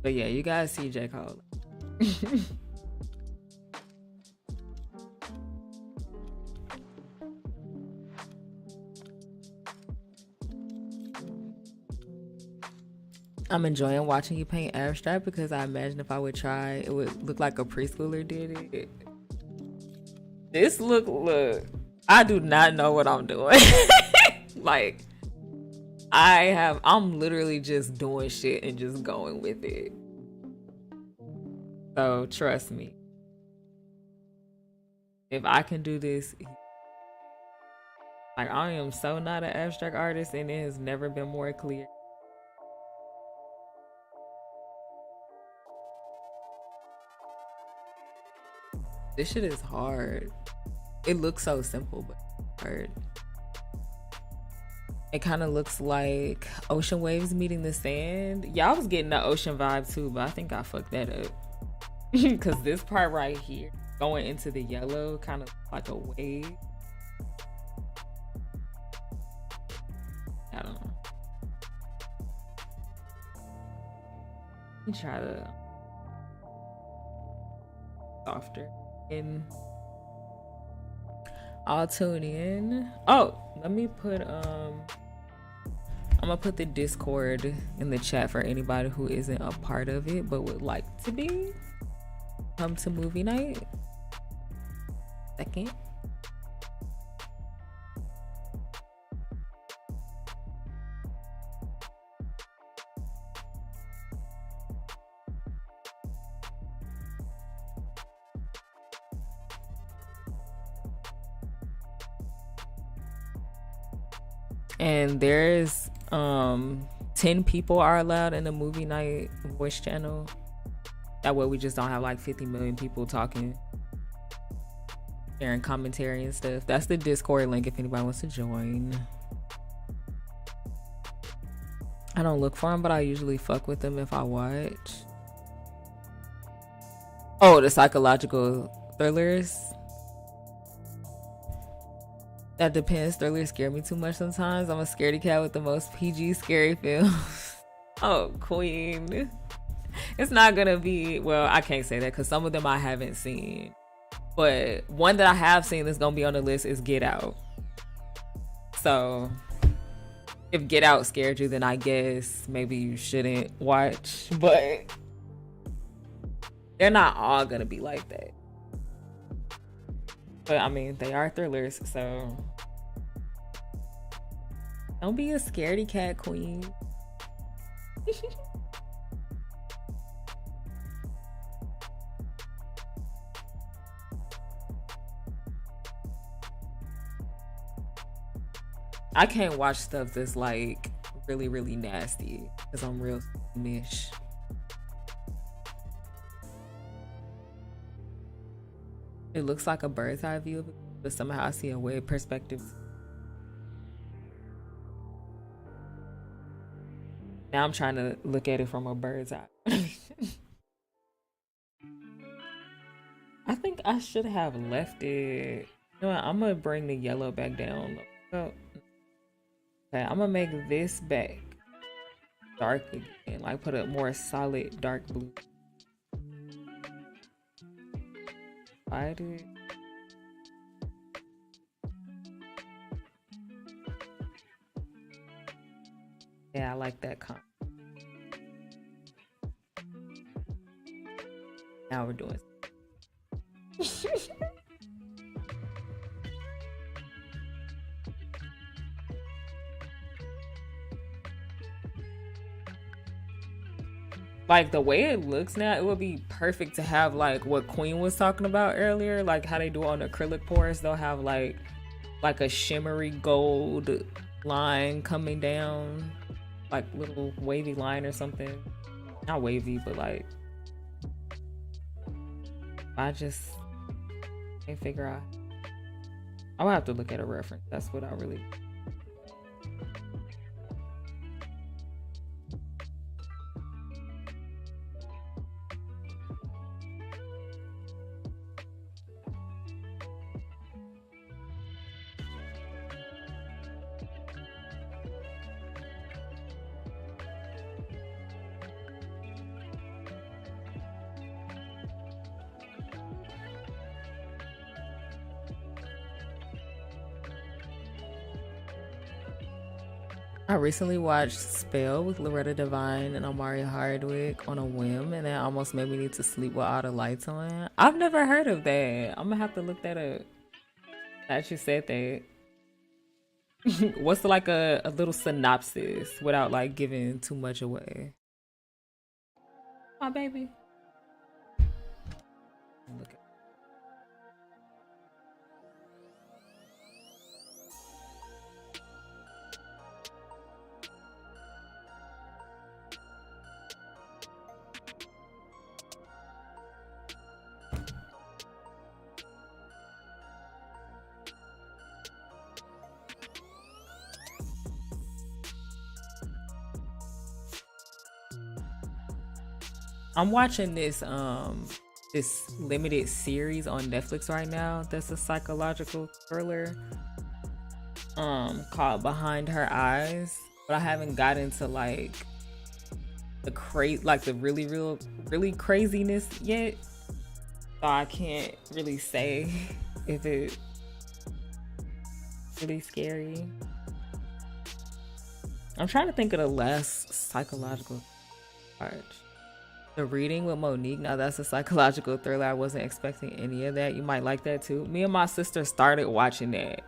But yeah, you guys see J. Cole. I'm enjoying watching you paint abstract because I imagine if I would try, it would look like a preschooler did it. This look, I do not know what I'm doing. Like, I'm literally just doing shit and just going with it. So trust me. If I can do this, like I am so not an abstract artist and it has never been more clear. This shit is hard. It looks so simple, but hard. It kind of looks like ocean waves meeting the sand. Yeah, I was getting the ocean vibe too, but I think I fucked that up. Because this part right here, going into the yellow, kind of like a wave. I don't know. Let me try to softer. And I'll tune in. Oh, let me put I'm gonna put the Discord in the chat for anybody who isn't a part of it but would like to be. Come to movie night. Second. and there's 10 people are allowed in the movie night voice channel. That way we just don't have like 50 million people talking, sharing commentary and stuff. That's the Discord link if anybody wants to join. I don't look for them, but I usually fuck with them if I watch. Oh, the psychological thrillers. That depends. Thrillers scare me too much sometimes. I'm a scaredy cat with the most PG scary films. Oh, queen. It's not gonna be, well, I can't say that because some of them I haven't seen. But one that I have seen that's gonna be on the list is Get Out. So if Get Out scared you, then I guess maybe you shouldn't watch. But they're not all gonna be like that. But I mean, they are thrillers, so don't be a scaredy cat, queen. I can't watch stuff that's like really, really nasty because I'm real squeamish. It looks like a bird's eye view, but somehow I see a way perspective. Now I'm trying to look at it from a bird's eye. I think I should have left it. You know what? I'm gonna bring the yellow back down. Oh. Okay, I'm gonna make this back dark again, like put a more solid dark blue. Find it. Yeah, I like that color. Now we're doing. Like the way it looks now, it would be perfect to have like what Queen was talking about earlier, like how they do on acrylic pours. They'll have like a shimmery gold line coming down, like little wavy line or something. Not wavy, but like I just can't figure out. I would have to look at a reference. That's what I really. I recently watched Spell with Loretta Devine and Omari Hardwick on a whim, and that almost made me need to sleep with all the lights on. I've never heard of that. I'm gonna have to look that up. That you said that. What's like a little synopsis without like giving too much away? My baby. Look at. I'm watching this limited series on Netflix right now that's a psychological thriller called Behind Her Eyes, but I haven't gotten to like the really craziness yet, so I can't really say if it's really scary. I'm trying to think of the last psychological part. The Reading with Monique. Now that's a psychological thriller. I wasn't expecting any of that. You might like that too. Me and my sister started watching that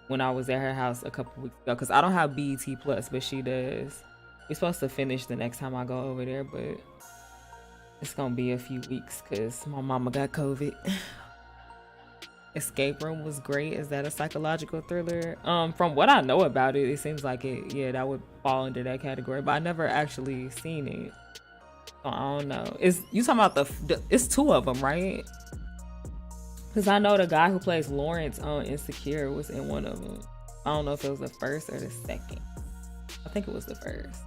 when I was at her house a couple weeks ago because I don't have BET Plus, but she does. We're supposed to finish the next time I go over there, but it's gonna be a few weeks because my mama got COVID. Escape Room was great. Is that a psychological thriller? From what I know about it, it seems like it. Yeah, that would fall into that category. But I never actually seen it. So I don't know. Is you talking about the? It's two of them, right? Because I know the guy who plays Lawrence on Insecure was in one of them. I don't know if it was the first or the second. I think it was the first.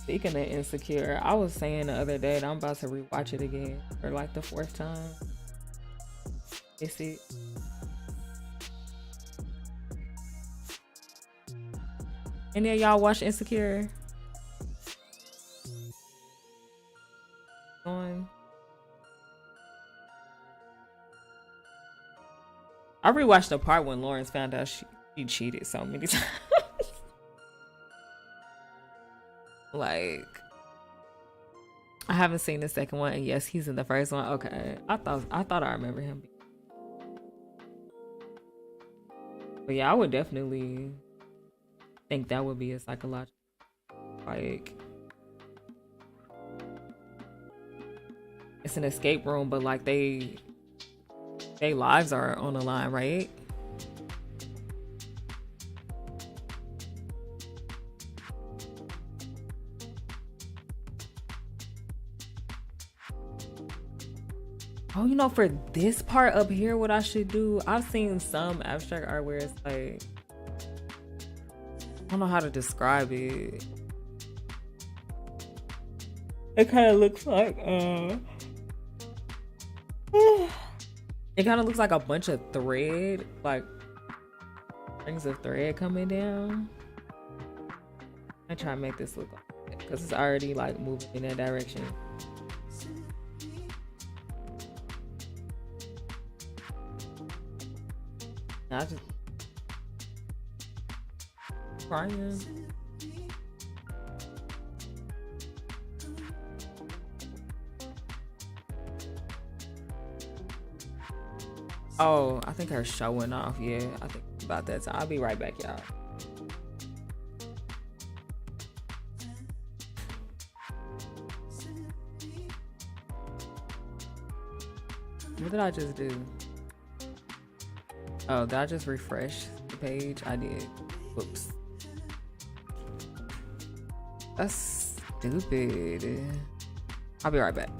Speaking of Insecure, I was saying the other day that I'm about to rewatch it again for like the 4th time. Is it? Any of y'all watch Insecure? On. I rewatched the part when Lawrence found out she cheated so many times. Like, I haven't seen the second one, and yes, he's in the first one. Okay, I thought I remember him. But yeah, I would definitely think that would be a psychological, like, it's an escape room, but like their lives are on the line, right? Oh, you know, for this part up here, what I should do, I've seen some abstract art where it's like, I don't know how to describe it. It kind of looks like, it kind of looks like a bunch of thread, like strings of thread coming down. I try to make this look like it because it's already like moving in that direction. I just crying. Oh, I think her showing off. Yeah, I think about that. So I'll be right back, y'all. What did I just do? Oh, did I just refresh the page? I did. Whoops. That's stupid. I'll be right back.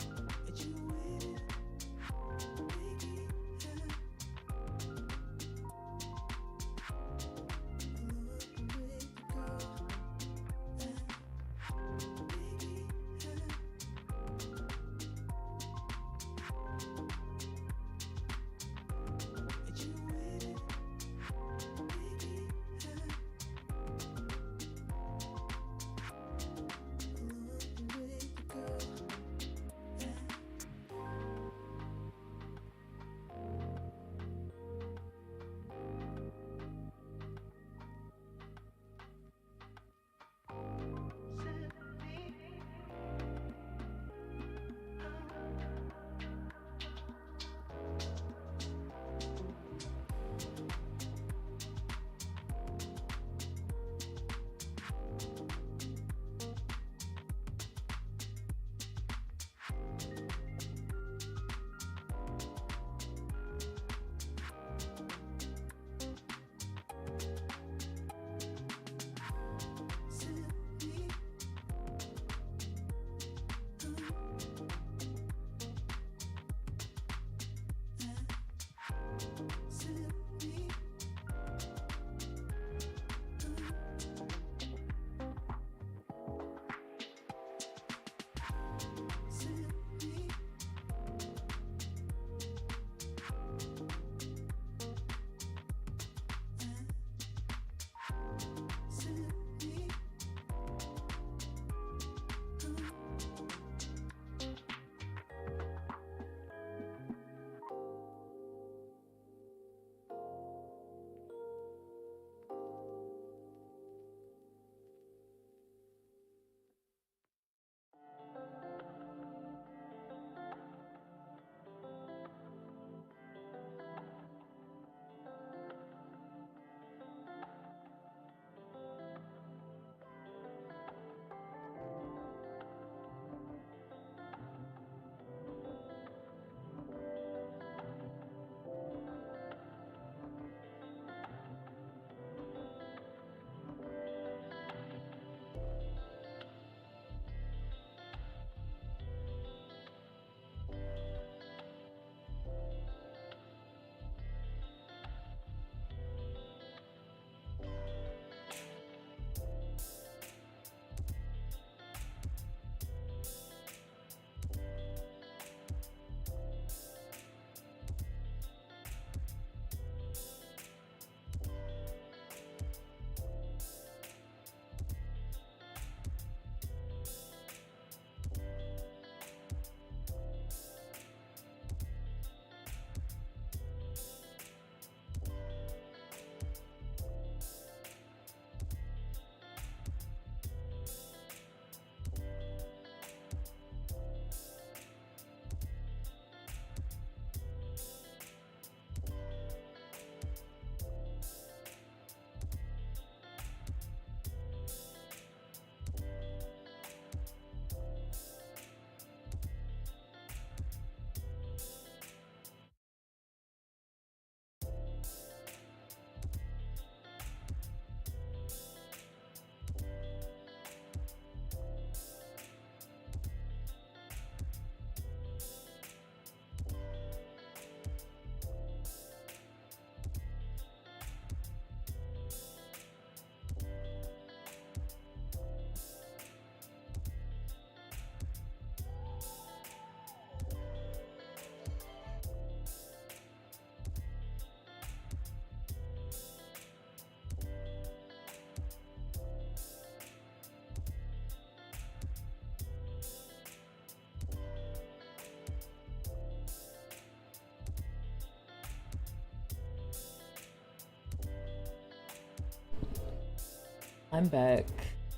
I'm back.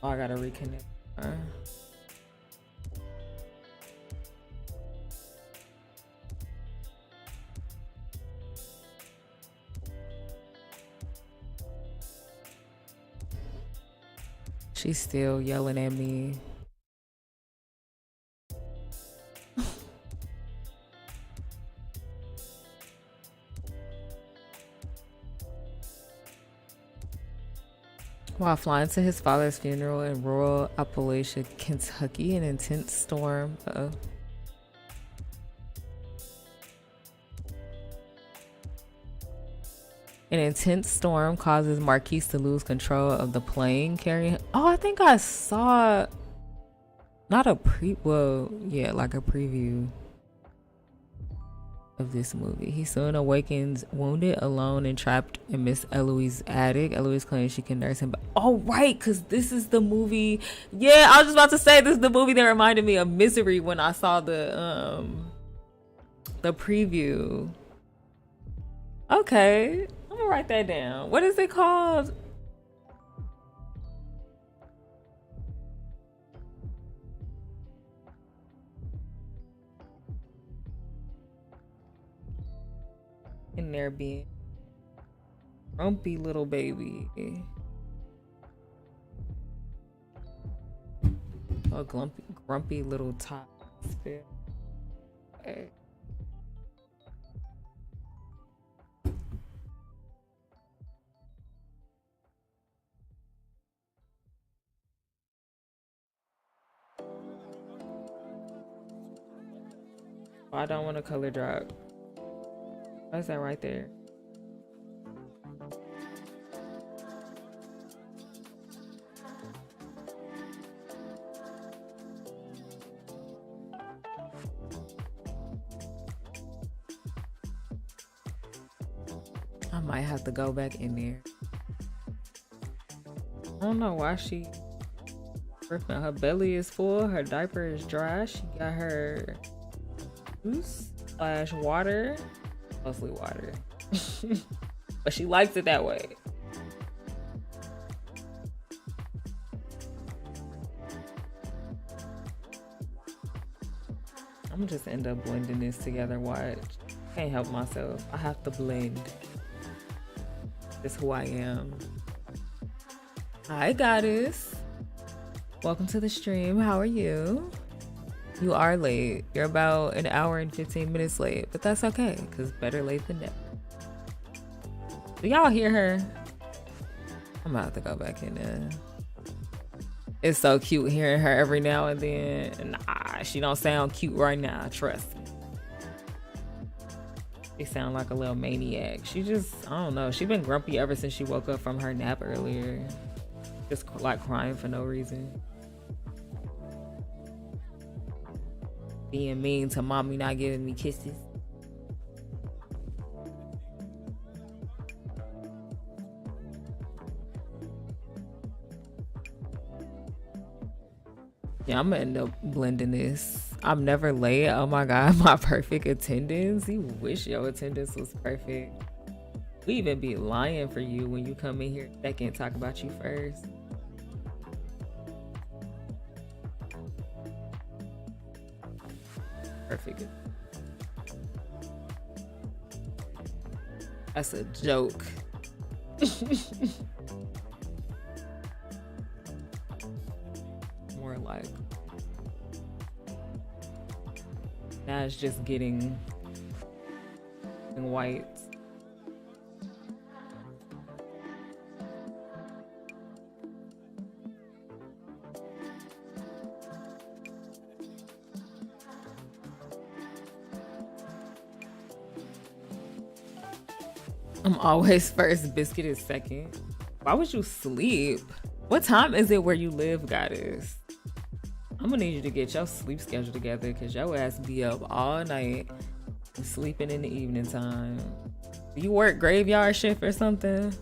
Oh, I gotta reconnect. She's still yelling at me. While flying to his father's funeral in rural Appalachia, Kentucky, an intense storm. An intense storm causes Marquise to lose control of the plane carrying. Oh, I think I saw not a like a preview of this movie. He soon awakens wounded, alone, and trapped in Miss Eloise's attic. Eloise claims she can nurse him. Oh, right, because this is the movie. Yeah, I was just about to say this is the movie that reminded me of Misery when I saw the preview. Okay, I'm gonna write that down. What is it called? In there being grumpy little baby. A grumpy little top. Okay. I don't want to color drop. Why is that right there? I might have to go back in there. I don't know why she ripping. Her belly is full, her diaper is dry. She got her juice / water. Mostly water. But she likes it that way. I'm gonna just end up blending this together. Watch. Can't help myself. I have to blend. That's who I am. Hi, goddess. Welcome to the stream. How are you? You are late. You're about an hour and 15 minutes late, but that's okay, because better late than never. Do y'all hear her? I'm gonna have to go back in there. It's so cute hearing her every now and then. Nah, she don't sound cute right now, trust me. She sound like a little maniac. She just, I don't know. She been grumpy ever since she woke up from her nap earlier. Just like crying for no reason. Being mean to mommy not giving me kisses. Yeah, I'm gonna end up blending this. I'm never late. Oh my God, my perfect attendance. You wish your attendance was perfect. We even be lying for you when you come in here second, talk about you first. Perfect. That's a joke. More like now it's just getting white. I'm always first, biscuit is second. Why would you sleep? What time is it where you live, goddess? I'm gonna need you to get your sleep schedule together because your ass be up all night and sleeping in the evening time. Do you work graveyard shift or something?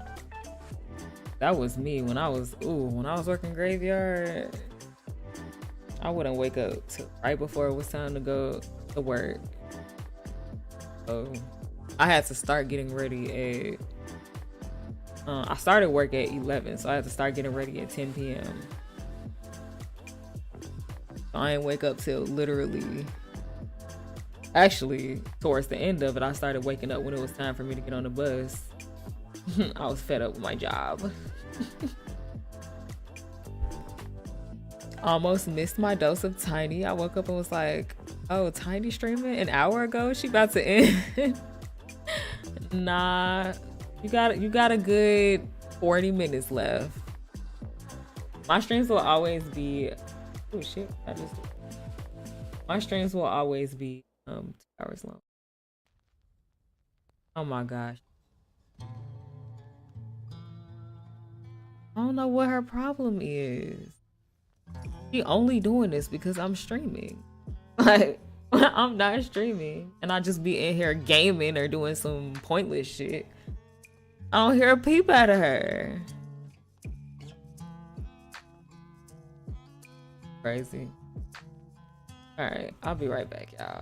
That was me when I was working graveyard. I wouldn't wake up till right before it was time to go to work. So I had to start getting ready at I started work at 11, so I had to start getting ready at 10 p.m. So I didn't wake up till literally, actually, towards the end of it, I started waking up when it was time for me to get on the bus. I was fed up with my job. Almost missed my dose of Tiny. I woke up and was like, oh, Tiny streaming an hour ago? She about to end. Nah, you got a good 40 minutes left. My streams will always be, oh shit, my streams will always be 2 hours long. Oh my gosh. I don't know what her problem is. She only doing this because I'm streaming. Like, I'm not streaming and I just be in here gaming or doing some pointless shit. I don't hear a peep out of her. Crazy. All right, I'll be right back, y'all.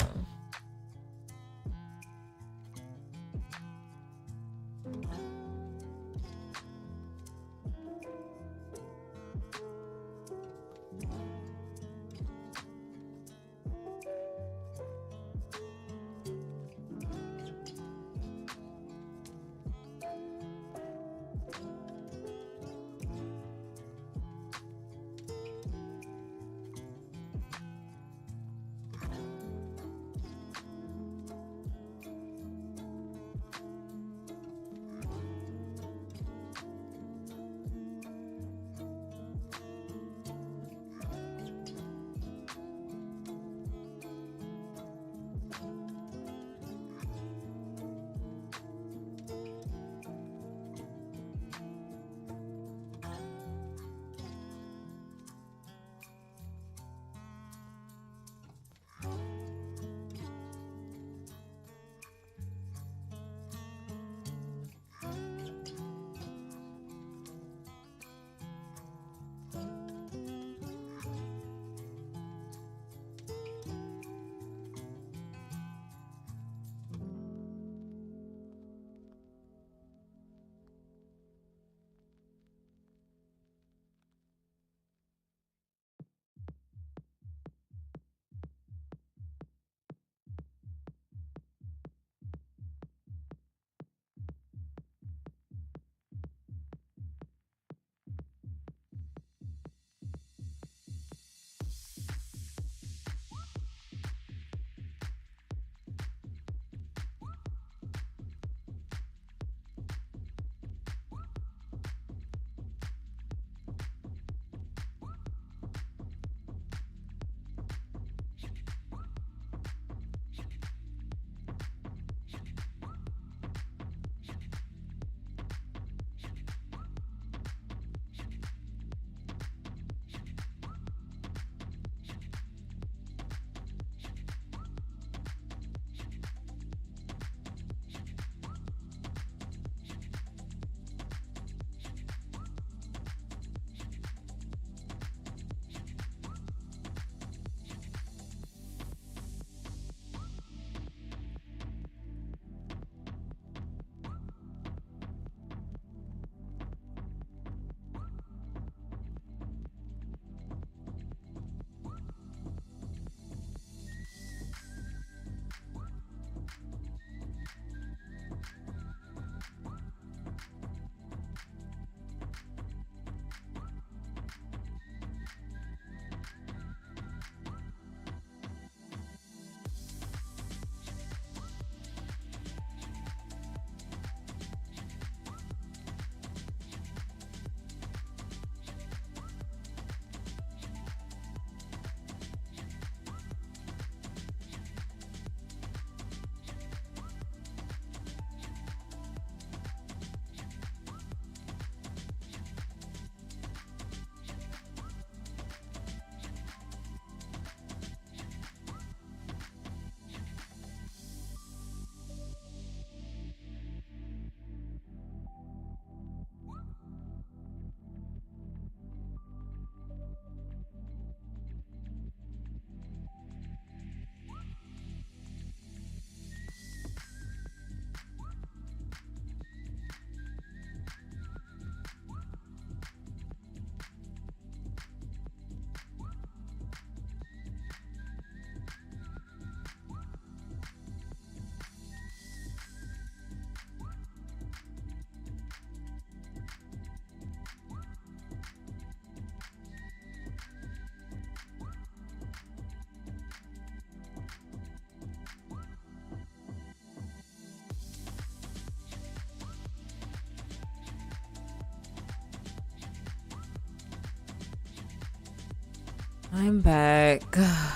I'm back. I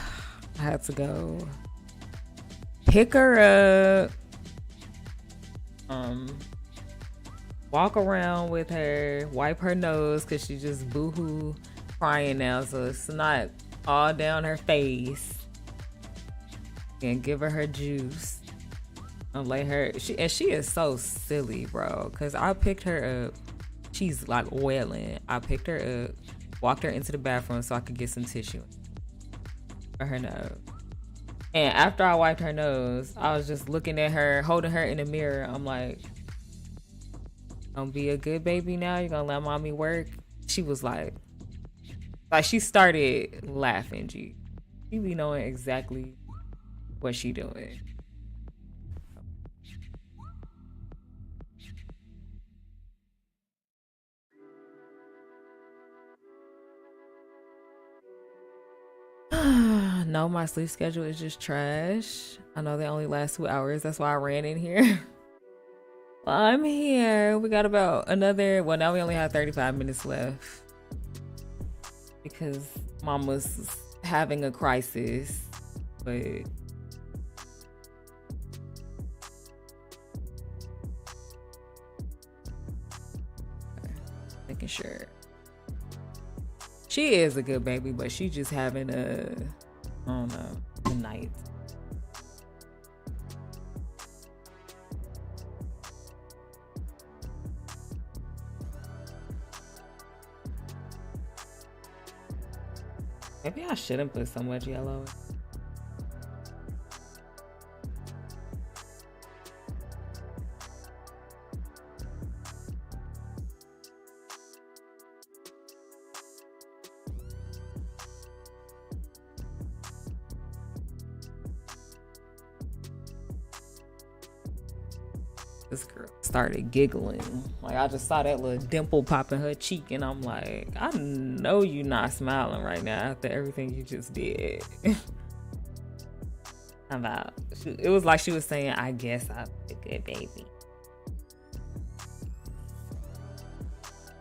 had to go pick her up, walk around with her, wipe her nose because she just boohoo crying now, so it's not all down her face, and give her juice and lay her. She is so silly, bro, because I picked her up. She's like wailing. I picked her up, walked her into the bathroom so I could get some tissue for her nose. And after I wiped her nose, I was just looking at her, holding her in the mirror. I'm like, "Gonna be a good baby now? You gonna let mommy work?" She was like she started laughing. She be knowing exactly what she doing. No, my sleep schedule is just trash. I know they only last 2 hours. That's why I ran in here. Well, I'm here. We got about another. Well, now we only have 35 minutes left because Mama's having a crisis. But making sure. She is a good baby, but she just having a, I don't know, a night. Maybe I shouldn't put so much yellow. This girl started giggling. Like, I just saw that little dimple pop in her cheek, and I'm like, I know you're not smiling right now after everything you just did. It was like she was saying, I guess I'm a good baby.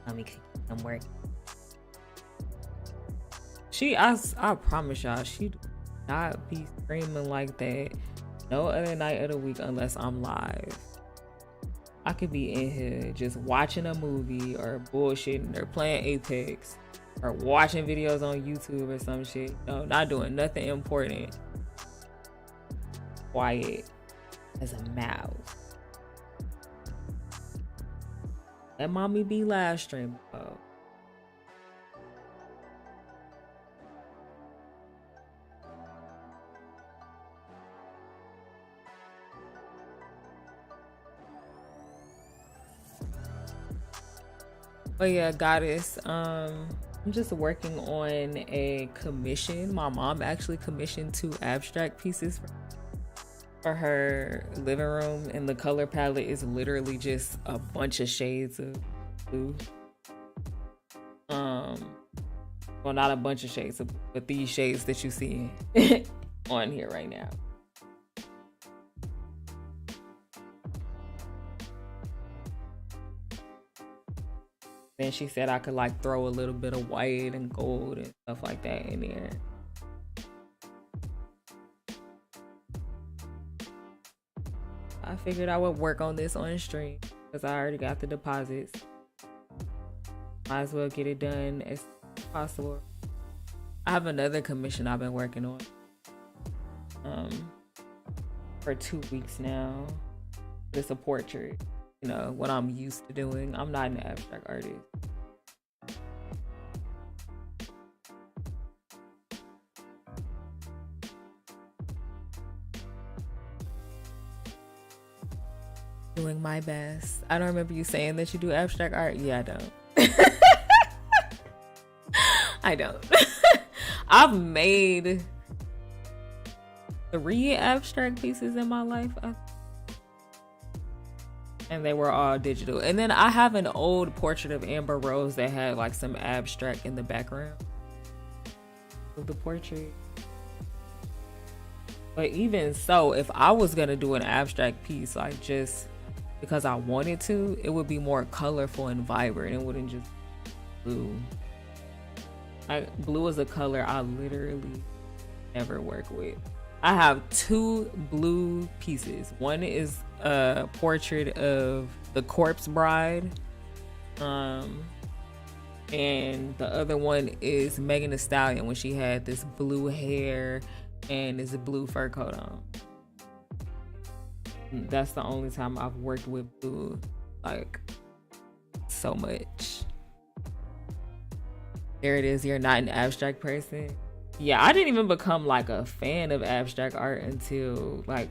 Let me keep them working. I promise y'all, she do not be screaming like that no other night of the week unless I'm live. I could be in here just watching a movie or bullshitting or playing Apex or watching videos on YouTube or some shit. No, not doing nothing important. Quiet as a mouse. Let mommy be live streaming. Oh. But yeah, Goddess, I'm just working on a commission. My mom actually commissioned 2 abstract pieces for her living room, and the color palette is literally just a bunch of shades of blue. Well, not a bunch of shades, but these shades that you see on here right now. Then she said I could like throw a little bit of white and gold and stuff like that in there. I figured I would work on this on stream because I already got the deposits. Might as well get it done as possible. I have another commission I've been working on for 2 weeks now. It's a portrait. You know, what I'm used to doing. I'm not an abstract artist. Doing my best. I don't remember you saying that you do abstract art. Yeah, I don't. I don't. I've made 3 abstract pieces in my life. And they were all digital. And then I have an old portrait of Amber Rose that had like some abstract in the background of the portrait. But even so, if I was gonna do an abstract piece, like just because I wanted to, it would be more colorful and vibrant. It wouldn't just blue. Blue is a color I literally never work with. I have two blue pieces. One is a portrait of the Corpse Bride. And the other one is Megan Thee Stallion when she had this blue hair and this blue fur coat on. That's the only time I've worked with blue like so much. There it is. You're not an abstract person. Yeah, I didn't even become like a fan of abstract art until like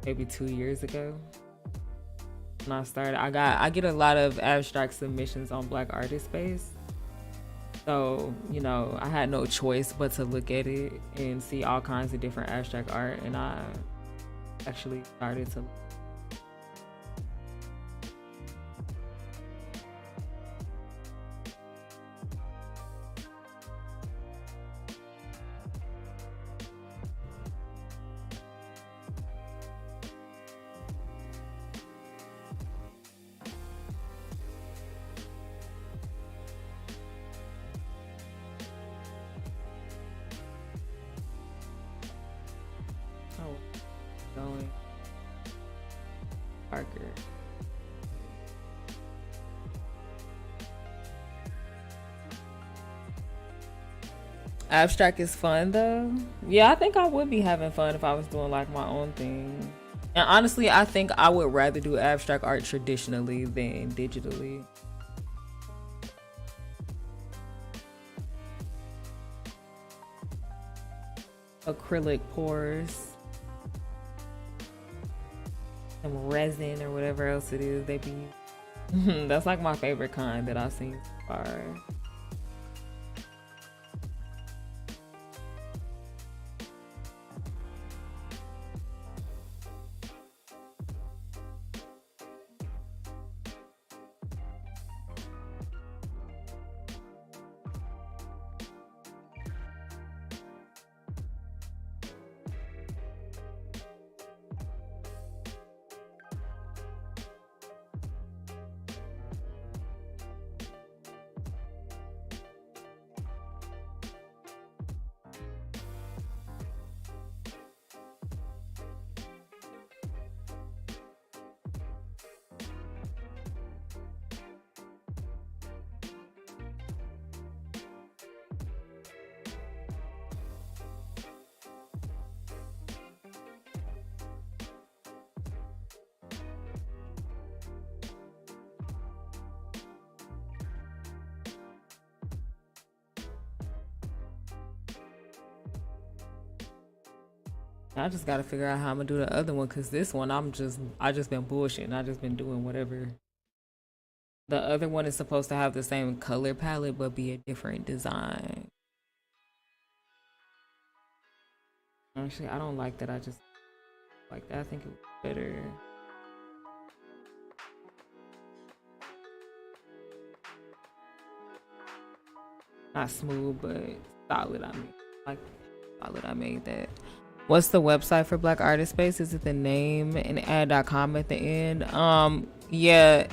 maybe 2 years ago. When I started, I get a lot of abstract submissions on Black Artist Space. So, you know, I had no choice but to look at it and see all kinds of different abstract art, and I actually started to. Going Parker. Abstract is fun though. Yeah, I think I would be having fun if I was doing like my own thing. And honestly, I think I would rather do abstract art traditionally than digitally. Acrylic pours. Some resin or whatever else it is they be. That's like my favorite kind that I've seen so far. I just gotta figure out how I'm gonna do the other one, because this one I just been bullshitting. I just been doing whatever. The other one is supposed to have the same color palette but be a different design. Actually, I don't like that. I just like that. I think it was better. Not smooth, but solid. I mean, like solid. I made that. What's the website for Black Artist Space? Is it the name and add.com at the end? Yeah,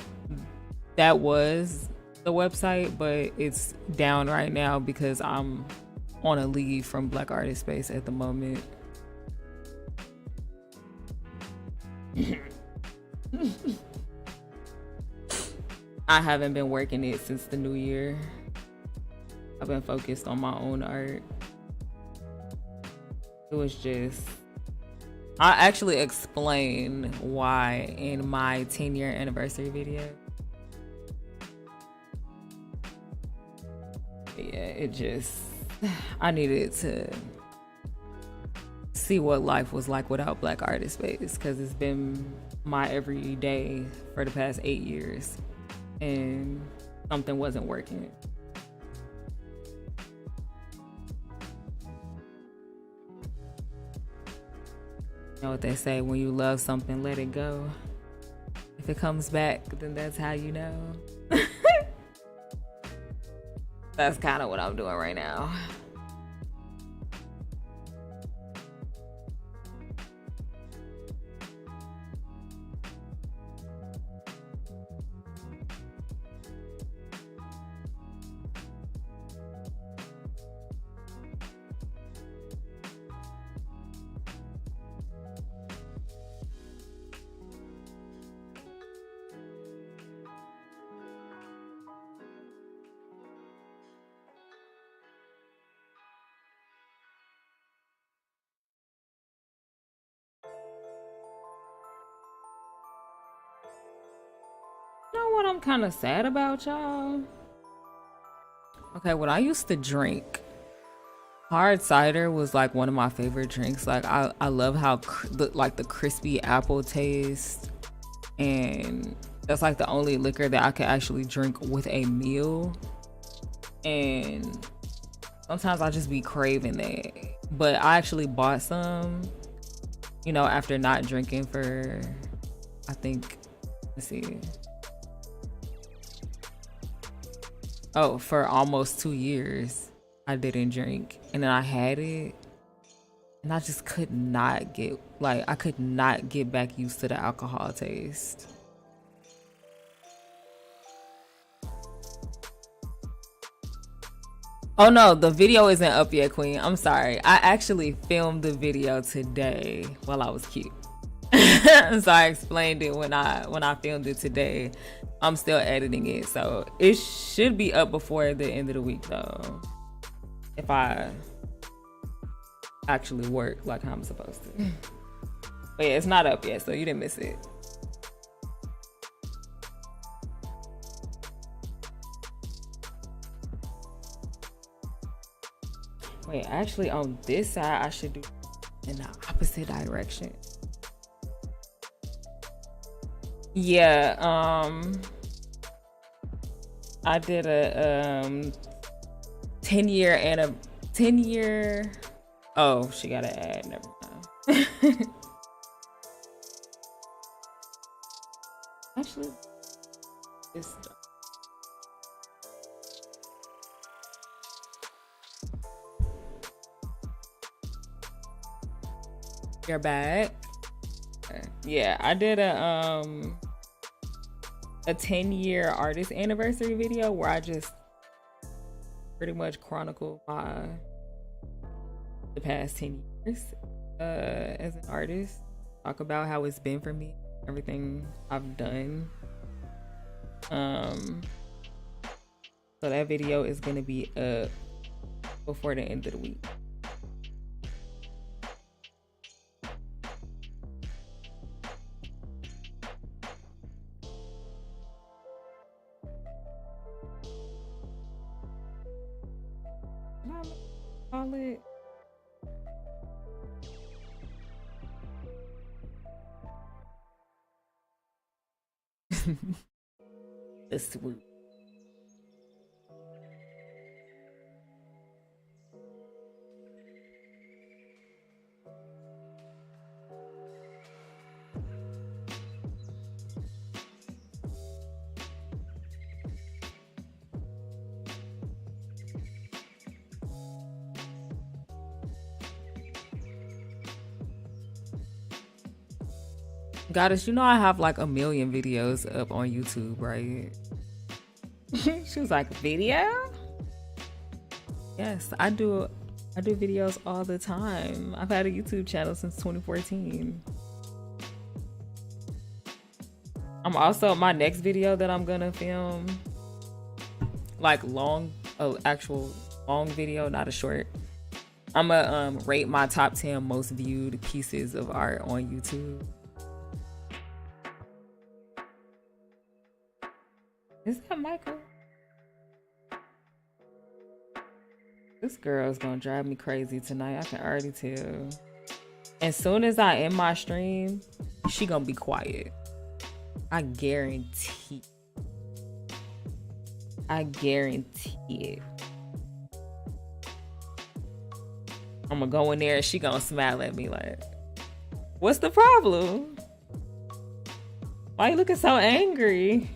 that was the website, but it's down right now because I'm on a leave from Black Artist Space at the moment. I haven't been working it since the new year. I've been focused on my own art. It was just, I actually explain why in my 10-year anniversary video. Yeah, it just, I needed to see what life was like without Black Artist Space, because it's been my everyday for the past 8 years and something wasn't working. You know what they say, when you love something, let it go. If it comes back, then that's how you know. That's kind of what I'm doing right now. You know what I'm kind of sad about, y'all? Okay, when I used to drink, hard cider was like one of my favorite drinks. Like I love how like the crispy apple taste, and that's like the only liquor that I could actually drink with a meal. And sometimes I just be craving that. But I actually bought some, you know, after not drinking for, I think, let's see. Oh, for almost 2 years, I didn't drink. And then I had it, and I just could not get, like, I could not get back used to the alcohol taste. Oh no, the video isn't up yet, Queen. I'm sorry. I actually filmed the video today while I was cute. So I explained it when I filmed it today. I'm still editing it, so it should be up before the end of the week though. If I actually work like how I'm supposed to. But yeah, it's not up yet, so you didn't miss it. Wait, actually on this side, I should do in the opposite direction. Yeah, I did a 10-year and a 10-year. Oh, she got to add. Never mind. Actually, it's. You're back. Yeah, I did a 10-year artist anniversary video where I just pretty much chronicle the past 10 years as an artist. Talk about how it's been for me, everything I've done. So that video is gonna be up before the end of the week. Call it. The swoop. Goddess, you know I have like a million videos up on YouTube, right? She was like, video? Yes, I do videos all the time. I've had a YouTube channel since 2014. I'm also, my next video that I'm gonna film, like actual long video, not a short. I'm gonna rate my top 10 most viewed pieces of art on YouTube. Is that Michael? This girl's gonna drive me crazy tonight. I can already tell. As soon as I end my stream, she gonna be quiet. I guarantee. I guarantee it. I'm gonna go in there and she gonna smile at me like, what's the problem? Why you looking so angry?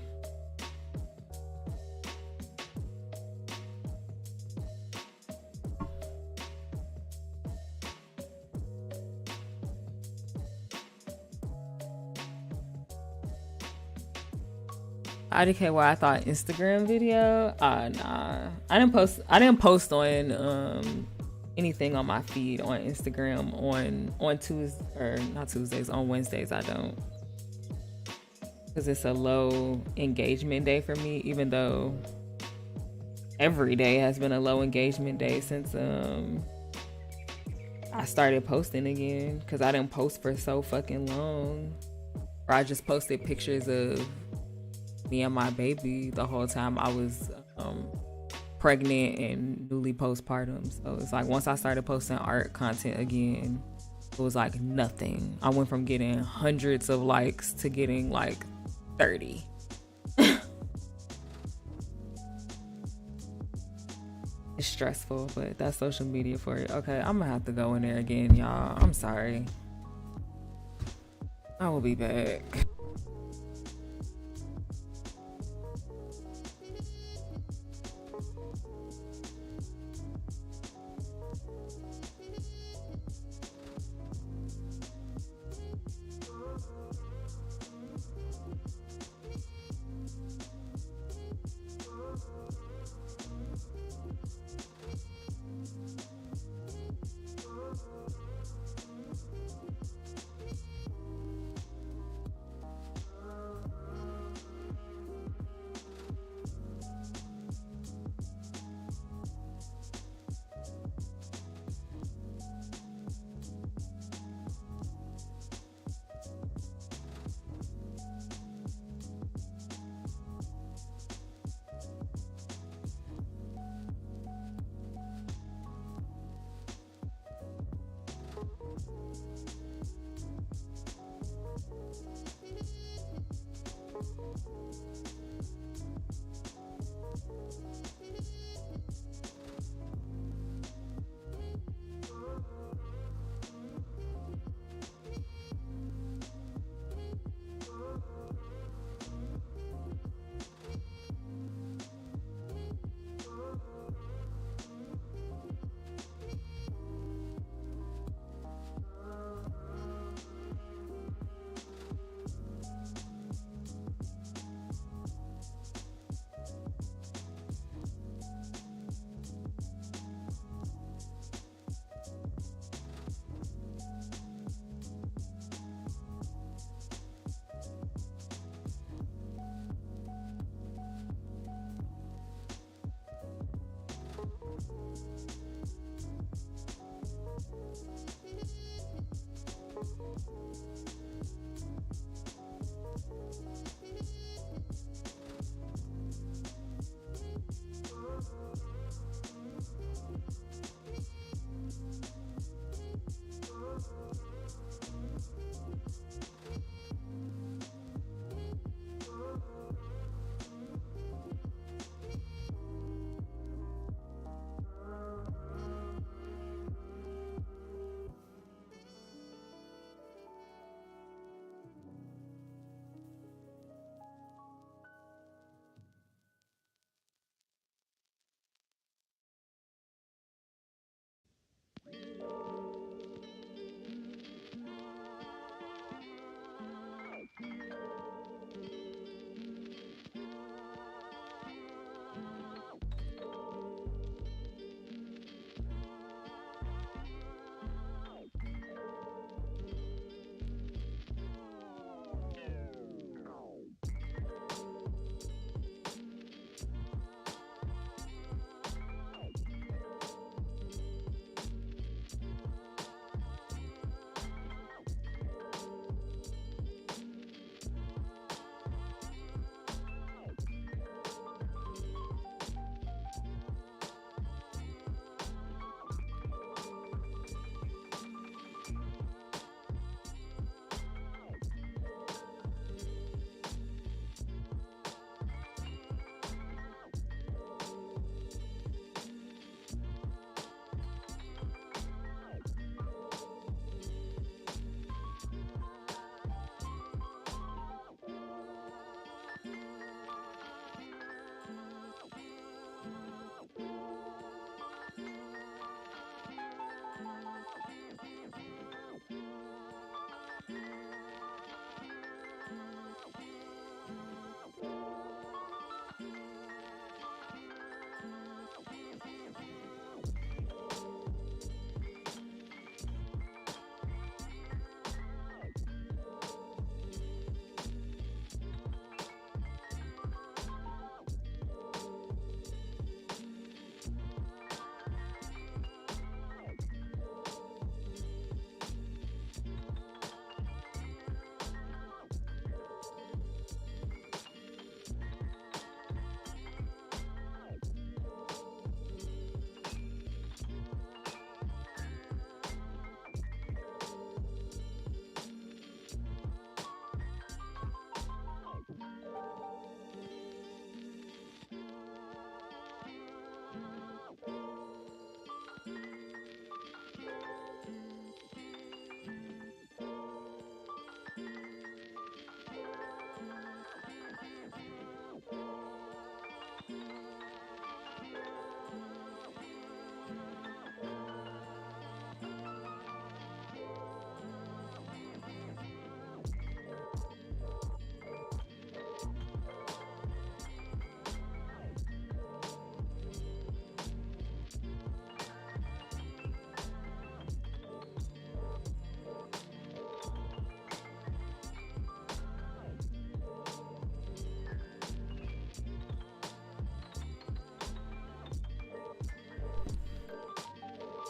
IDK, why I thought Instagram video? Nah. I didn't post on anything on my feed on Instagram on Tuesdays, or not Tuesdays, on Wednesdays. I don't, because it's a low engagement day for me, even though every day has been a low engagement day since I started posting again, because I didn't post for so fucking long. Or I just posted pictures of me and my baby the whole time I was pregnant and newly postpartum. So it's like once I started posting art content again, it was like nothing. I went from getting hundreds of likes to getting like 30. It's stressful, but that's social media for you. Okay, I'm gonna have to go in there again, y'all. I'm sorry. I will be back.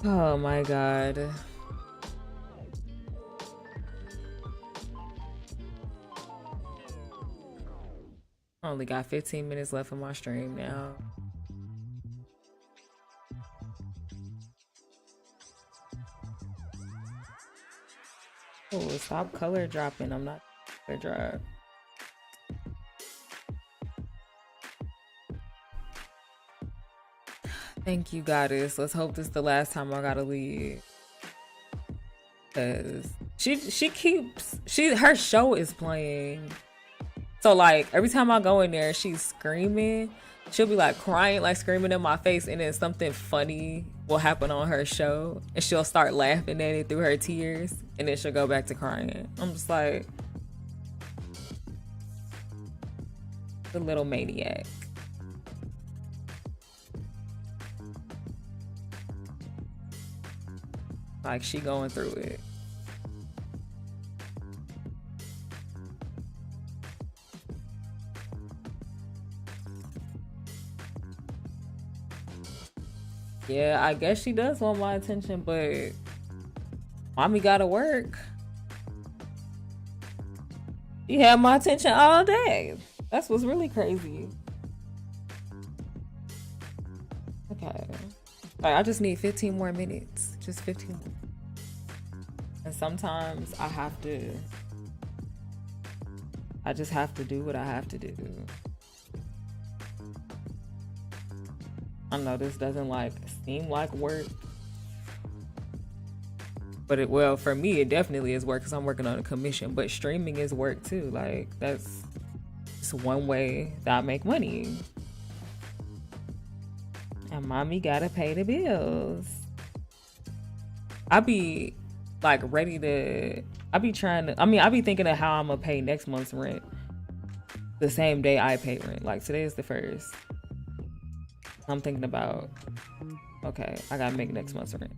Oh my god. I only got 15 minutes left of my stream now. Oh, stop color dropping. I'm not color drop. Thank you, goddess. Let's hope this is the last time I gotta leave. Cause her show is playing. So like every time I go in there, she's screaming. She'll be like crying, like screaming in my face, and then something funny will happen on her show, and she'll start laughing at it through her tears, and then she'll go back to crying. I'm just like, the little maniac. Like she going through it. Yeah, I guess she does want my attention, but mommy gotta work. She had my attention all day. That's what's really crazy. Okay. Like, I just need 15 more minutes. Just 15 more. And sometimes I just have to do what I have to do. I know this doesn't like seem like work, but well, for me, it definitely is work because I'm working on a commission, but streaming is work too. Like that's just one way that I make money. And mommy gotta pay the bills. I be like ready to, I be thinking of how I'm gonna pay next month's rent the same day I pay rent. Like today is the 1st. I'm thinking about, okay, I gotta make next month's rent.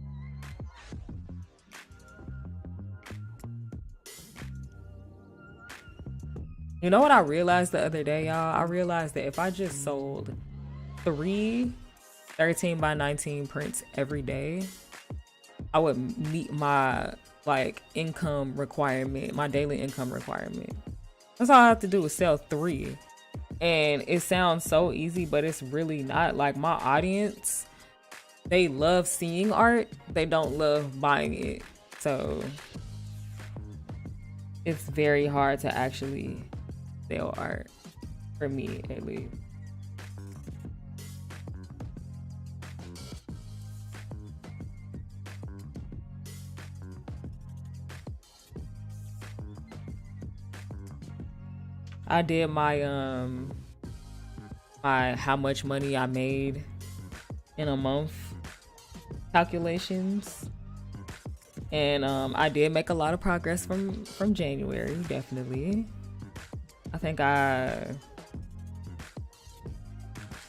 You know what I realized the other day, y'all? I realized that if I just sold 3 13 by 19 prints every day, I would meet my like income requirement, my daily income requirement. That's all I have to do is sell 3. And it sounds so easy, but it's really not. Like my audience, they love seeing art. They don't love buying it. So it's very hard to actually sell art, for me at least. I did my my how much money I made in a month calculations, and I did make a lot of progress from January. Definitely, I think I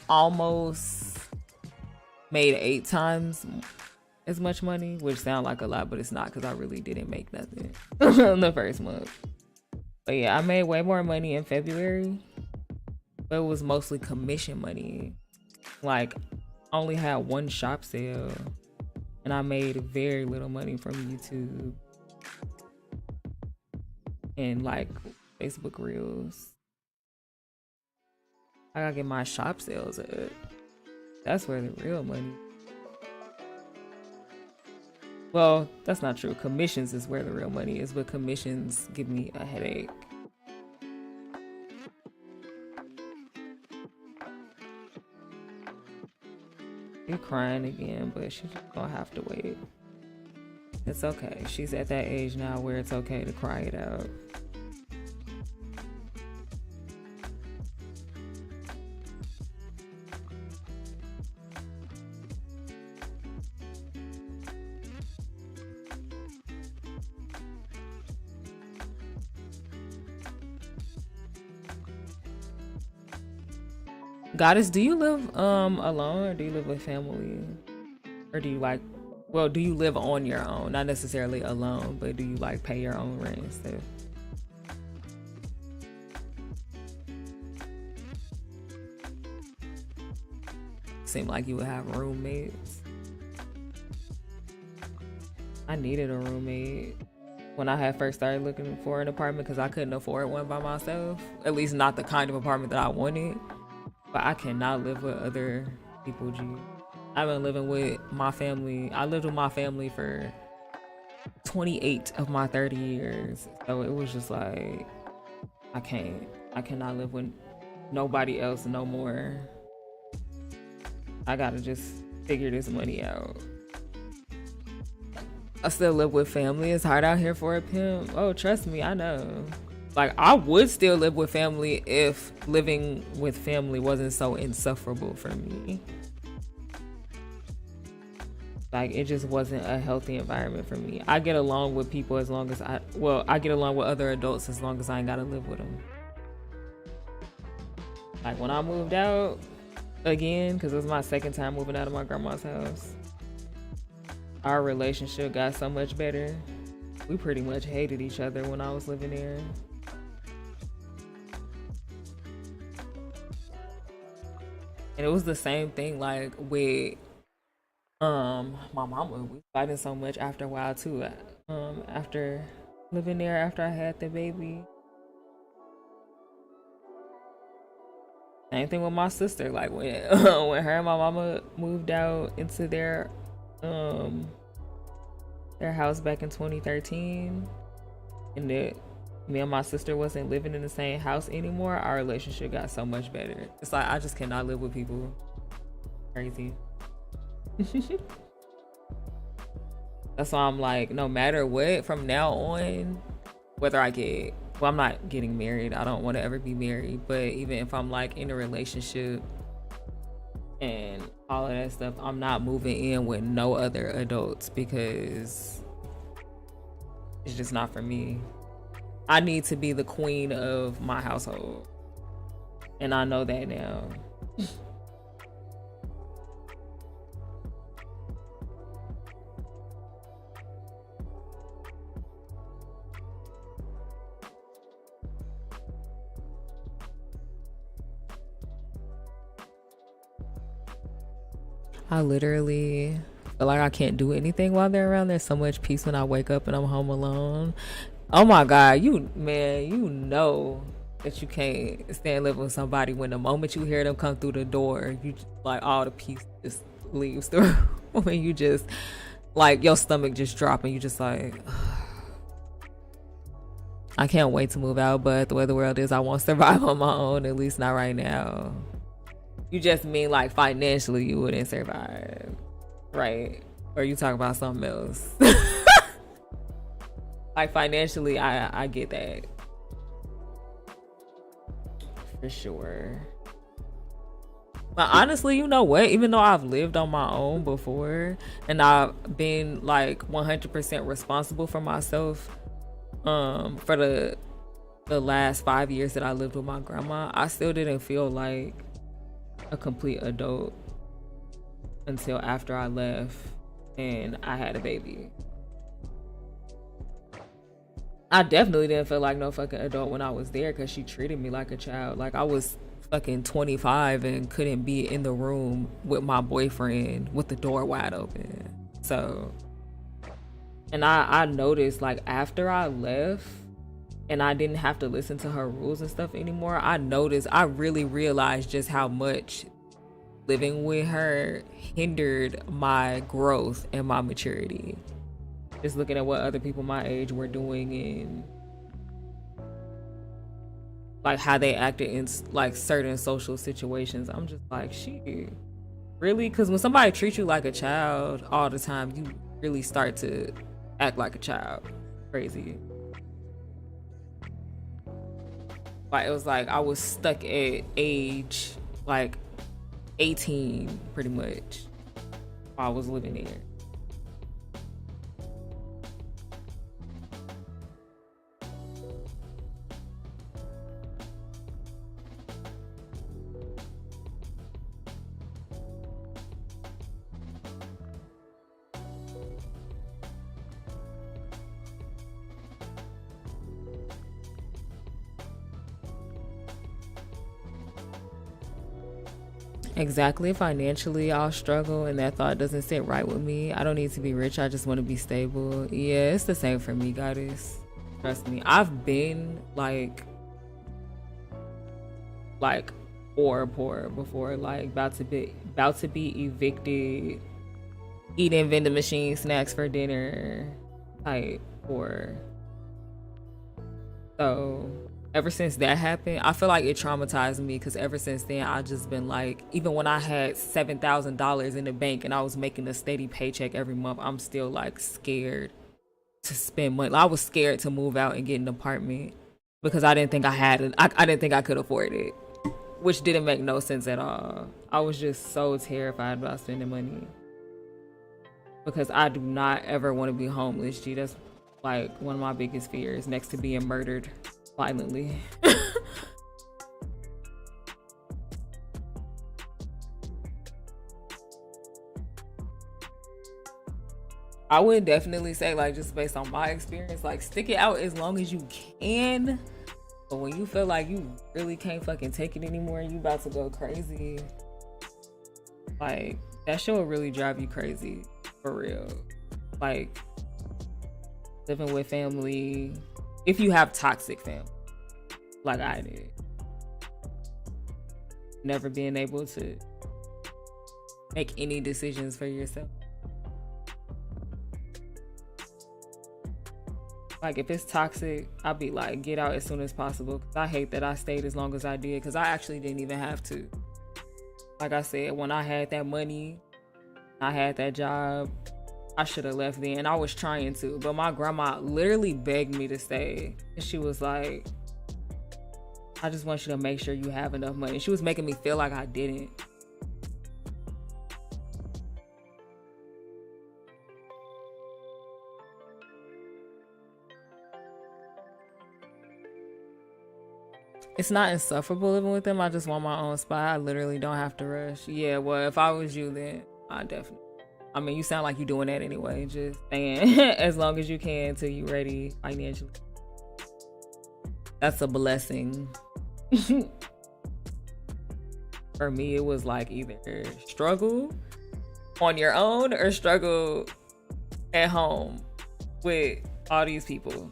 almost made 8 times as much money, which sounds like a lot, but it's not because I really didn't make nothing in the first month. But yeah, I made way more money in February, but it was mostly commission money. Like, I only had 1 shop sale, and I made very little money from YouTube and like Facebook Reels. I gotta get my shop sales up. That's where the real money. Well, that's not true. Commissions is where the real money is, but commissions give me a headache. You're crying again, but she's gonna have to wait. It's okay. She's at that age now where it's okay to cry it out. Goddess, do you live alone, or do you live with family? Or do you like, well, do you live on your own? Not necessarily alone, but do you like pay your own rent and stuff? Seem like you would have roommates. I needed a roommate when I had first started looking for an apartment because I couldn't afford one by myself. At least not the kind of apartment that I wanted. But I cannot live with other people, G. I've been living with my family. I lived with my family for 28 of my 30 years. So it was just like, I can't. I cannot live with nobody else no more. I gotta just figure this money out. I still live with family. It's hard out here for a pimp. Oh, trust me, I know. Like, I would still live with family if living with family wasn't so insufferable for me. Like, it just wasn't a healthy environment for me. I get along with people as long as I get along with other adults as long as I ain't gotta live with them. Like, when I moved out again, because it was my second time moving out of my grandma's house, our relationship got so much better. We pretty much hated each other when I was living there. And it was the same thing like with my mama. We fighting so much after a while too. After living there after I had the baby. Same thing with my sister. Like when when her and my mama moved out into their house back in 2013, and that me and my sister wasn't living in the same house anymore, our relationship got so much better. It's like I just cannot live with people. Crazy. That's why I'm like, no matter what, from now on, whether I'm not getting married. I don't want to ever be married. But even if I'm like in a relationship and all of that stuff, I'm not moving in with no other adults because it's just not for me. I need to be the queen of my household. And I know that now. I literally feel like I can't do anything while they're around. There's so much peace when I wake up and I'm home alone. Oh my God, you know that you can't stand living with somebody when the moment you hear them come through the door, you just, like all the peace just leaves through. When you just like your stomach just drop and you just like, I can't wait to move out, but the way the world is, I won't survive on my own, at least not right now. You just mean like financially you wouldn't survive, right? Or you talk about something else? Like financially, I get that. For sure. But honestly, you know what? Even though I've lived on my own before and I've been like 100% responsible for myself, for the last 5 years that I lived with my grandma, I still didn't feel like a complete adult until after I left and I had a baby. I definitely didn't feel like no fucking adult when I was there because she treated me like a child. Like I was fucking 25 and couldn't be in the room with my boyfriend with the door wide open. So, and I noticed like after I left and I didn't have to listen to her rules and stuff anymore, I really realized just how much living with her hindered my growth and my maturity. Just looking at what other people my age were doing and like how they acted in like certain social situations. I'm just like, shit, really? Because when somebody treats you like a child all the time, you really start to act like a child. Crazy. Like it was like I was stuck at age like 18 pretty much while I was living there. Exactly. Financially, I'll struggle, and that thought doesn't sit right with me. I don't need to be rich. I just want to be stable. Yeah, it's the same for me, goddess. Trust me. I've been like poor before, like about to be evicted, eating vending machine snacks for dinner, type poor. So ever since that happened, I feel like it traumatized me because ever since then, I just been like, even when I had $7,000 in the bank and I was making a steady paycheck every month, I'm still like scared to spend money. I was scared to move out and get an apartment because I didn't think I had it. I didn't think I could afford it, which didn't make no sense at all. I was just so terrified about spending money because I do not ever want to be homeless. Gee, that's like one of my biggest fears next to being murdered violently. I would definitely say, like, just based on my experience, like, stick it out as long as you can. But when you feel like you really can't fucking take it anymore and you about to go crazy, like, that shit will really drive you crazy. For real. Like, living with family, if you have toxic family, like I did. Never being able to make any decisions for yourself. Like, if it's toxic, I'll be like, get out as soon as possible. Cause I hate that I stayed as long as I did, because I actually didn't even have to. Like I said, when I had that money, I had that job, I should have left then. And I was trying to, but my grandma literally begged me to stay. And she was like, I just want you to make sure you have enough money. She was making me feel like I didn't. It's not insufferable living with them. I just want my own spot. I literally don't have to rush. Yeah, well, if I was you, then I definitely. I mean, you sound like you're doing that anyway. Just staying as long as you can till you ready financially. That's a blessing. For me, it was like either struggle on your own or struggle at home with all these people.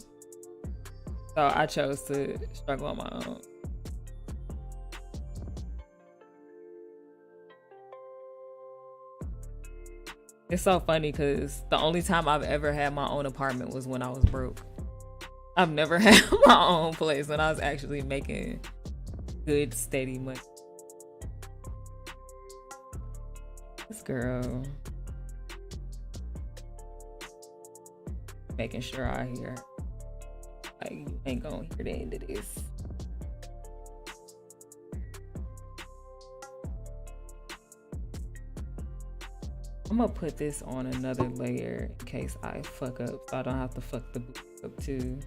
So I chose to struggle on my own. It's so funny because the only time I've ever had my own apartment was when I was broke. I've never had my own place when I was actually making good, steady money. This girl making sure I hear. Like, you ain't gonna hear the end of this. I'm gonna put this on another layer in case I fuck up, so I don't have to fuck the boot up too.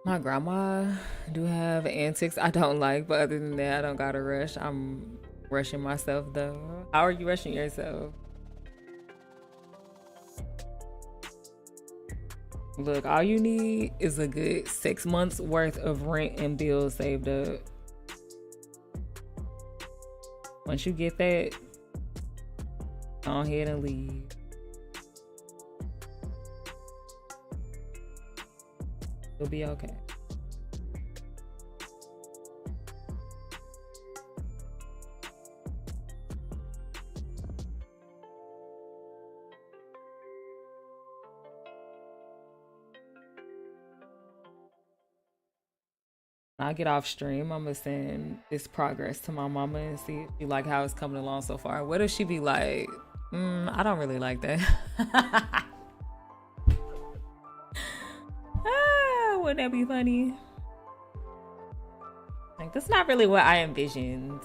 My grandma do have antics I don't like, but other than that, I don't gotta rush. I'm rushing myself though. How are you rushing yourself? Look, all you need is a good 6 months worth of rent and bills saved up. Once you get that, go ahead and leave. You'll be okay. When I get off stream, I'm gonna send this progress to my mama and see if she like how it's coming along so far. What if she be like, I don't really like that. Wouldn't that be funny? Like, that's not really what I envisioned.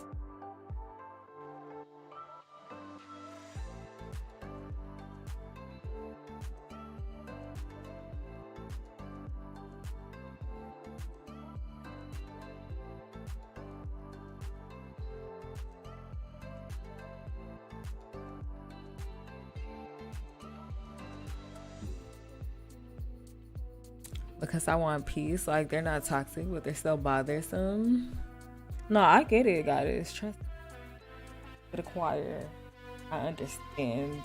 because I want peace. Like, they're not toxic, but they're still bothersome. No, I get it, goddess. Trust the choir. I understand.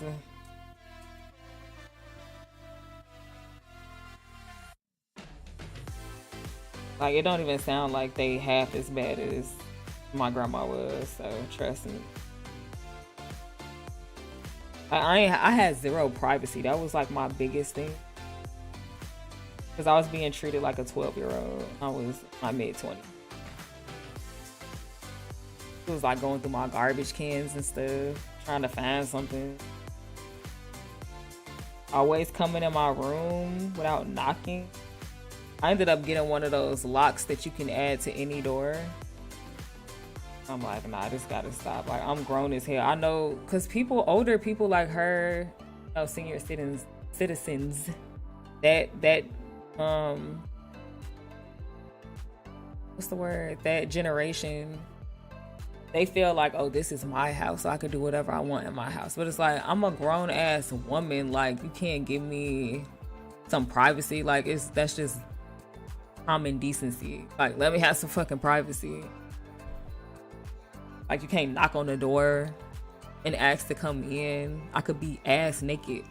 Like, it don't even sound like they half as bad as my grandma was, so trust me. I had zero privacy. That was like my biggest thing. Because I was being treated like a 12-year-old. I was my mid-20s. It was like going through my garbage cans and stuff, trying to find something. Always coming in my room without knocking. I ended up getting one of those locks that you can add to any door. I'm like, nah, this gotta stop. Like, I'm grown as hell. I know, cause older people like her, you know, senior citizens, that what's the word? That generation, they feel like, oh, this is my house, so I could do whatever I want in my house. But it's like, I'm a grown ass woman. Like, you can't give me some privacy. Like, that's just common decency. Like, let me have some fucking privacy. Like, you can't knock on the door and ask to come in. I could be ass naked.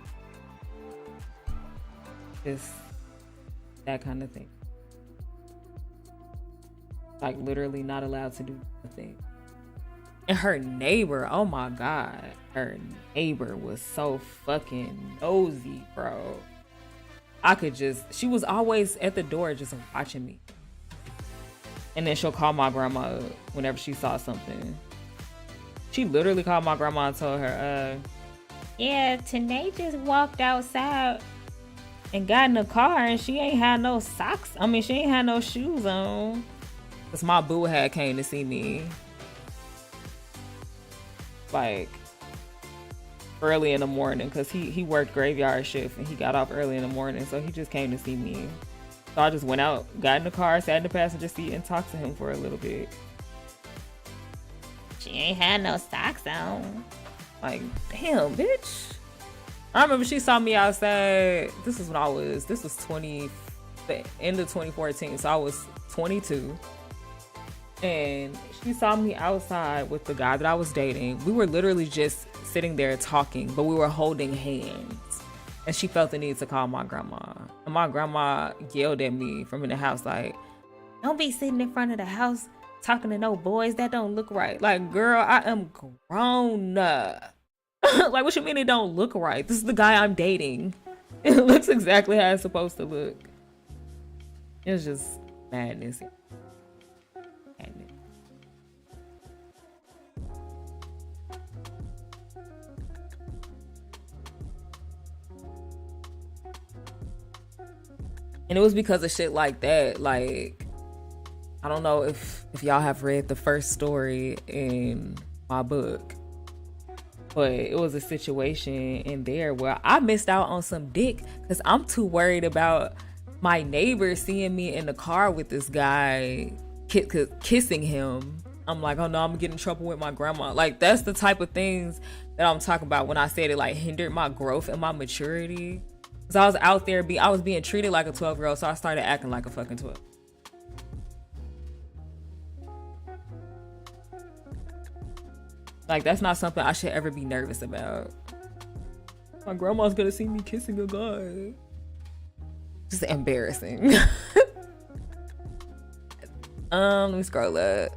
Just that kind of thing. Like, literally not allowed to do nothing. And her neighbor, oh my God, her neighbor was so fucking nosy, bro. She was always at the door just watching me. And then she'll call my grandma whenever she saw something. She literally called my grandma and told her, yeah, Tanae just walked outside and got in the car and she ain't had no socks. I mean, she ain't had no shoes on. Cause my boo had came to see me. Like, early in the morning, because he worked graveyard shift and he got off early in the morning, so he just came to see me. So I just went out, got in the car, sat in the passenger seat, and talked to him for a little bit. She ain't had no socks on. Like, damn, bitch. I remember she saw me outside. This was the end of 2014, so I was 22. And she saw me outside with the guy that I was dating. We were literally just sitting there talking, but we were holding hands. And she felt the need to call my grandma. And my grandma yelled at me from in the house, like, don't be sitting in front of the house talking to no boys. That don't look right. Like, girl, I am grown up. Like, what you mean it don't look right? This is the guy I'm dating. It looks exactly how it's supposed to look. It's just madness. And it was because of shit like that. Like, I don't know if y'all have read the first story in my book, but it was a situation in there where I missed out on some dick because I'm too worried about my neighbor seeing me in the car with this guy kissing him. I'm like, oh no, I'm gonna get in trouble with my grandma. Like, that's the type of things that I'm talking about when I said it like hindered my growth and my maturity. Cause I was out there, I was being treated like a 12-year-old, so I started acting like a fucking 12. Like, that's not something I should ever be nervous about. My grandma's gonna see me kissing a guy. Just embarrassing. Let me scroll up.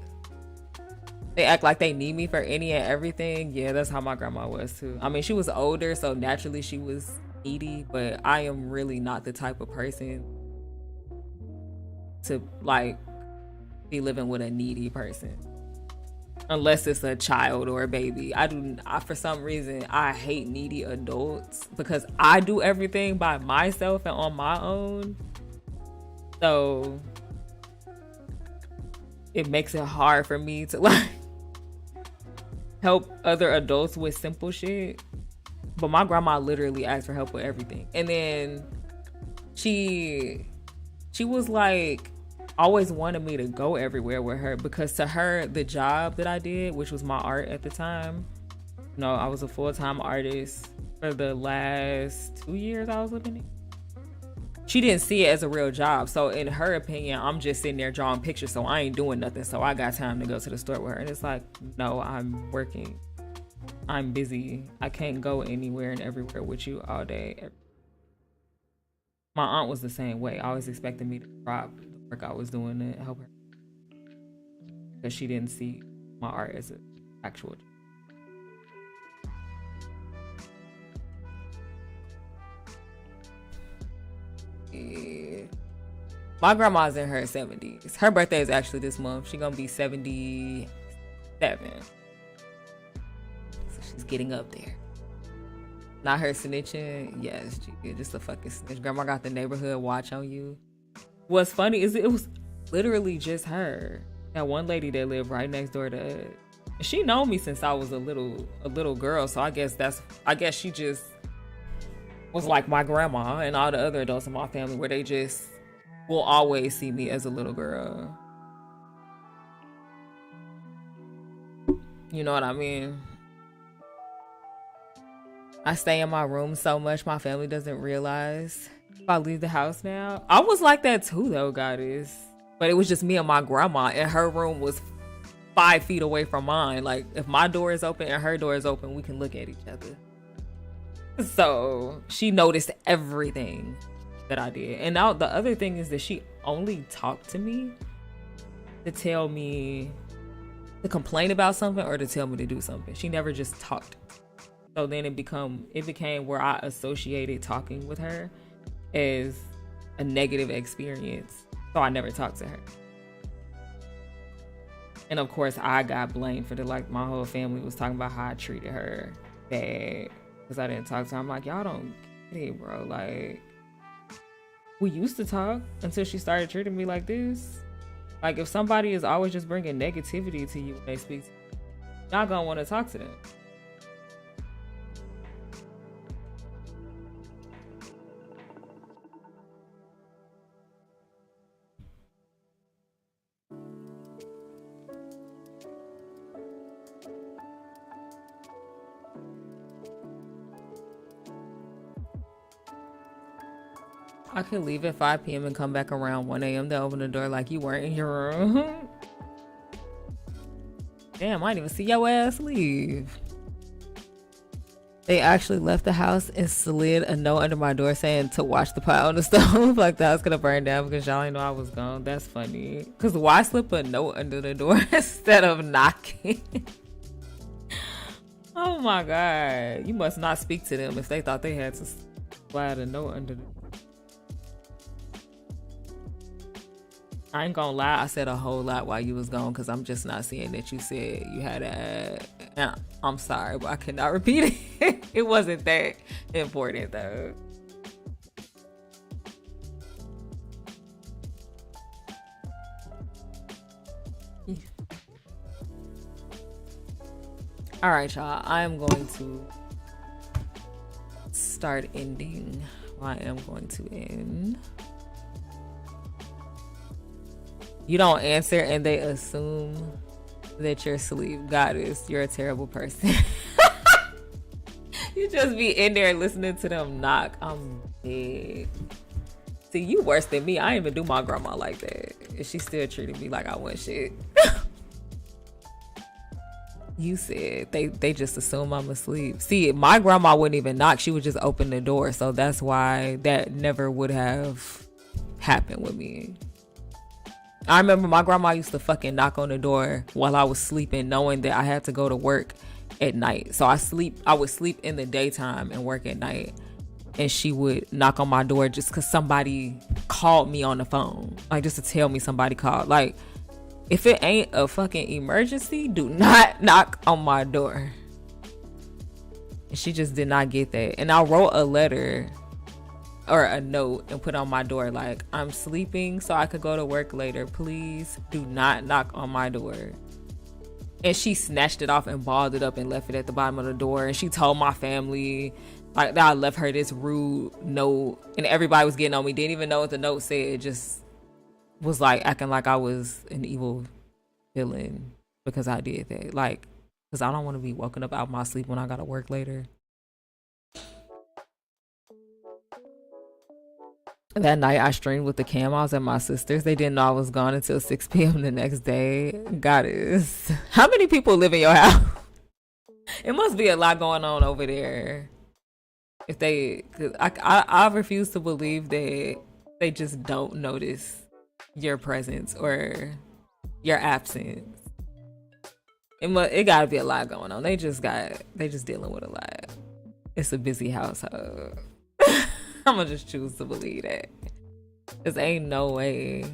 They act like they need me for any and everything. Yeah, that's how my grandma was too. I mean, she was older, so naturally she was needy, but I am really not the type of person to like be living with a needy person unless it's a child or a baby. For some reason I hate needy adults because I do everything by myself and on my own, so it makes it hard for me to like help other adults with simple shit. But my grandma literally asked for help with everything. And then she was like, always wanted me to go everywhere with her because to her, the job that I did, which was my art at the time, you know, I was a full-time artist for the last 2 years I was living she didn't see it as a real job. So in her opinion, I'm just sitting there drawing pictures, so I ain't doing nothing. So I got time to go to the store with her. And it's like, no, I'm working. I'm busy. I can't go anywhere and everywhere with you all day. My aunt was the same way. Always expected me to drop the work I was doing to help her, because she didn't see my art as an actual job. My grandma's in her 70s. Her birthday is actually this month. She's gonna be 77. So she's getting up there. Not her snitching. Yes, just a fucking snitch. Grandma got the neighborhood watch on you. What's funny is it was literally just her. That one lady that lived right next door to us. She known me since I was a little girl. So I guess she just was like my grandma and all the other adults in my family, where they just will always see me as a little girl. You know what I mean? I stay in my room so much my family doesn't realize if I leave the house now. I was like that too though, goddess. But it was just me and my grandma, and her room was 5 feet away from mine. Like, if my door is open and her door is open, we can look at each other. So she noticed everything that I did. And now the other thing is that she only talked to me to tell me to complain about something or to tell me to do something. She never just talked. So then it became where I associated talking with her as a negative experience. So I never talked to her. And of course I got blamed for my whole family was talking about how I treated her bad because I didn't talk to her. I'm like, y'all don't get it, bro. Like, we used to talk until she started treating me like this. Like, if somebody is always just bringing negativity to you when they speak to you, you're not gonna want to talk to them. I could leave at 5 p.m. and come back around 1 a.m. to open the door like you weren't in your room. Damn, I didn't even see your ass leave. They actually left the house and slid a note under my door saying to watch the pot on the stove. Like the house gonna burn down because y'all didn't know I was gone. That's funny. Because why slip a note under the door instead of knocking? Oh my God. You must not speak to them if they thought they had to slide a note under the door. I ain't gonna lie, I said a whole lot while you was gone because I'm just not seeing that you said you had a... I'm sorry, but I cannot repeat it. It wasn't that important though. Yeah. All right, y'all. I am going to start ending. I am going to end. You don't answer and they assume that you're asleep. Goddess, you're a terrible person. You just be in there listening to them knock. I'm dead. See, you worse than me. I ain't even do my grandma like that. And she still treated me like I wasn't shit. You said they just assume I'm asleep. See, my grandma wouldn't even knock. She would just open the door. So that's why that never would have happened with me. I remember my grandma used to fucking knock on the door while I was sleeping, knowing that I had to go to work at night. So I would sleep in the daytime and work at night. And she would knock on my door just because somebody called me on the phone. Like, just to tell me somebody called. Like, if it ain't a fucking emergency, do not knock on my door. And she just did not get that. And I wrote a letter or a note and put on my door like, I'm sleeping so I could go to work later. Please do not knock on my door. And she snatched it off and balled it up and left it at the bottom of the door. And she told my family like that I left her this rude note, and everybody was getting on me. Didn't even know what the note said. It just was like acting like I was an evil villain because I did that. Like, because I don't want to be woken up out of my sleep when I gotta work later. That night I streamed with the cam. I was at my sister's. They didn't know I was gone until 6 p.m. the next day. Goddess. How many people live in your house? It must be a lot going on over there. If they, cause I refuse to believe that they just don't notice your presence or your absence. It gotta be a lot going on. They just dealing with a lot. It's a busy household. I'm gonna just choose to believe that. Cause ain't no way.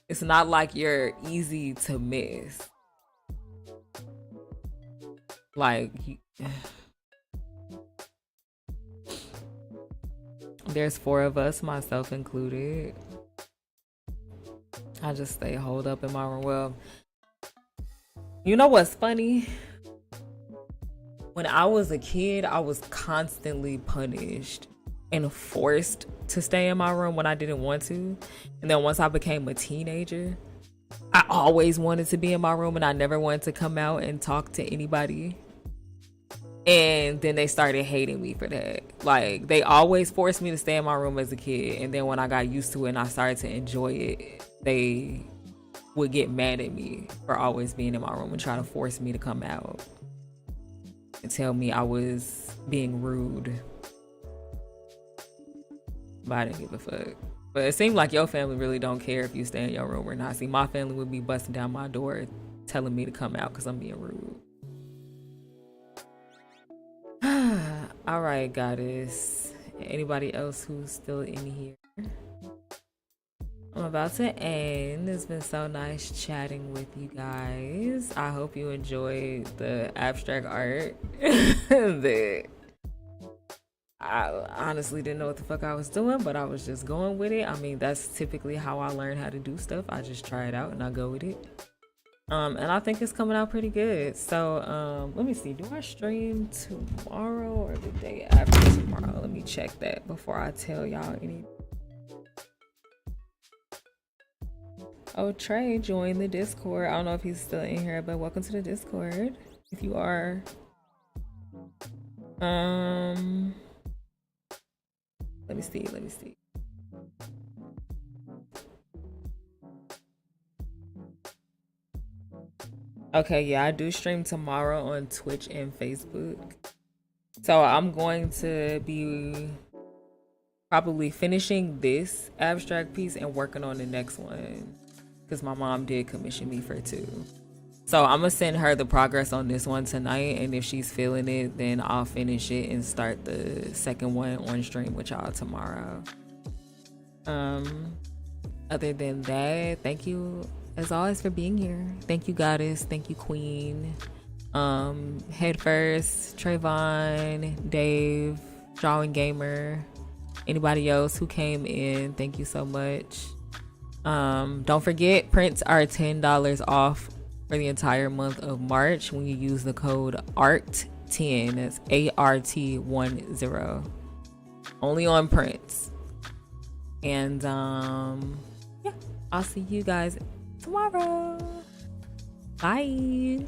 It's not like you're easy to miss. Like, there's 4 of us, myself included. I just stay holed up in my room. Well, you know what's funny? When I was a kid, I was constantly punished and forced to stay in my room when I didn't want to. And then once I became a teenager, I always wanted to be in my room and I never wanted to come out and talk to anybody. And then they started hating me for that. Like, they always forced me to stay in my room as a kid. And then when I got used to it and I started to enjoy it, they would get mad at me for always being in my room and try to force me to come out and tell me I was being rude. But I didn't give a fuck. But it seemed like your family really don't care if you stay in your room or not. See, my family would be busting down my door telling me to come out because I'm being rude. All right, goddess. Anybody else who's still in here? I'm about to end. It's been so nice chatting with you guys. I hope you enjoyed the abstract art that I honestly didn't know what the fuck I was doing, but I was just going with it. I mean, that's typically how I learn how to do stuff. I just try it out and I go with it. And I think it's coming out pretty good. So let me see, do I stream tomorrow or the day after tomorrow? Let me check that before I tell y'all anything. Oh, Trey joined the Discord. I don't know if he's still in here, but welcome to the Discord if you are. Let me see. Okay, yeah, I do stream tomorrow on Twitch and Facebook. So I'm going to be probably finishing this abstract piece and working on the next one because my mom did commission me for 2. So I'm gonna send her the progress on this one tonight, and if she's feeling it, then I'll finish it and start the second one on stream with y'all tomorrow. Other than that, thank you as always for being here. Thank you, goddess. Thank you, queen. Head first, Trayvon, Dave, Drawing Gamer, anybody else who came in, thank you so much. Don't forget, prints are $10 off for the entire month of March when you use the code ART10. That's ART10. Only on prints. And yeah, I'll see you guys tomorrow. Bye.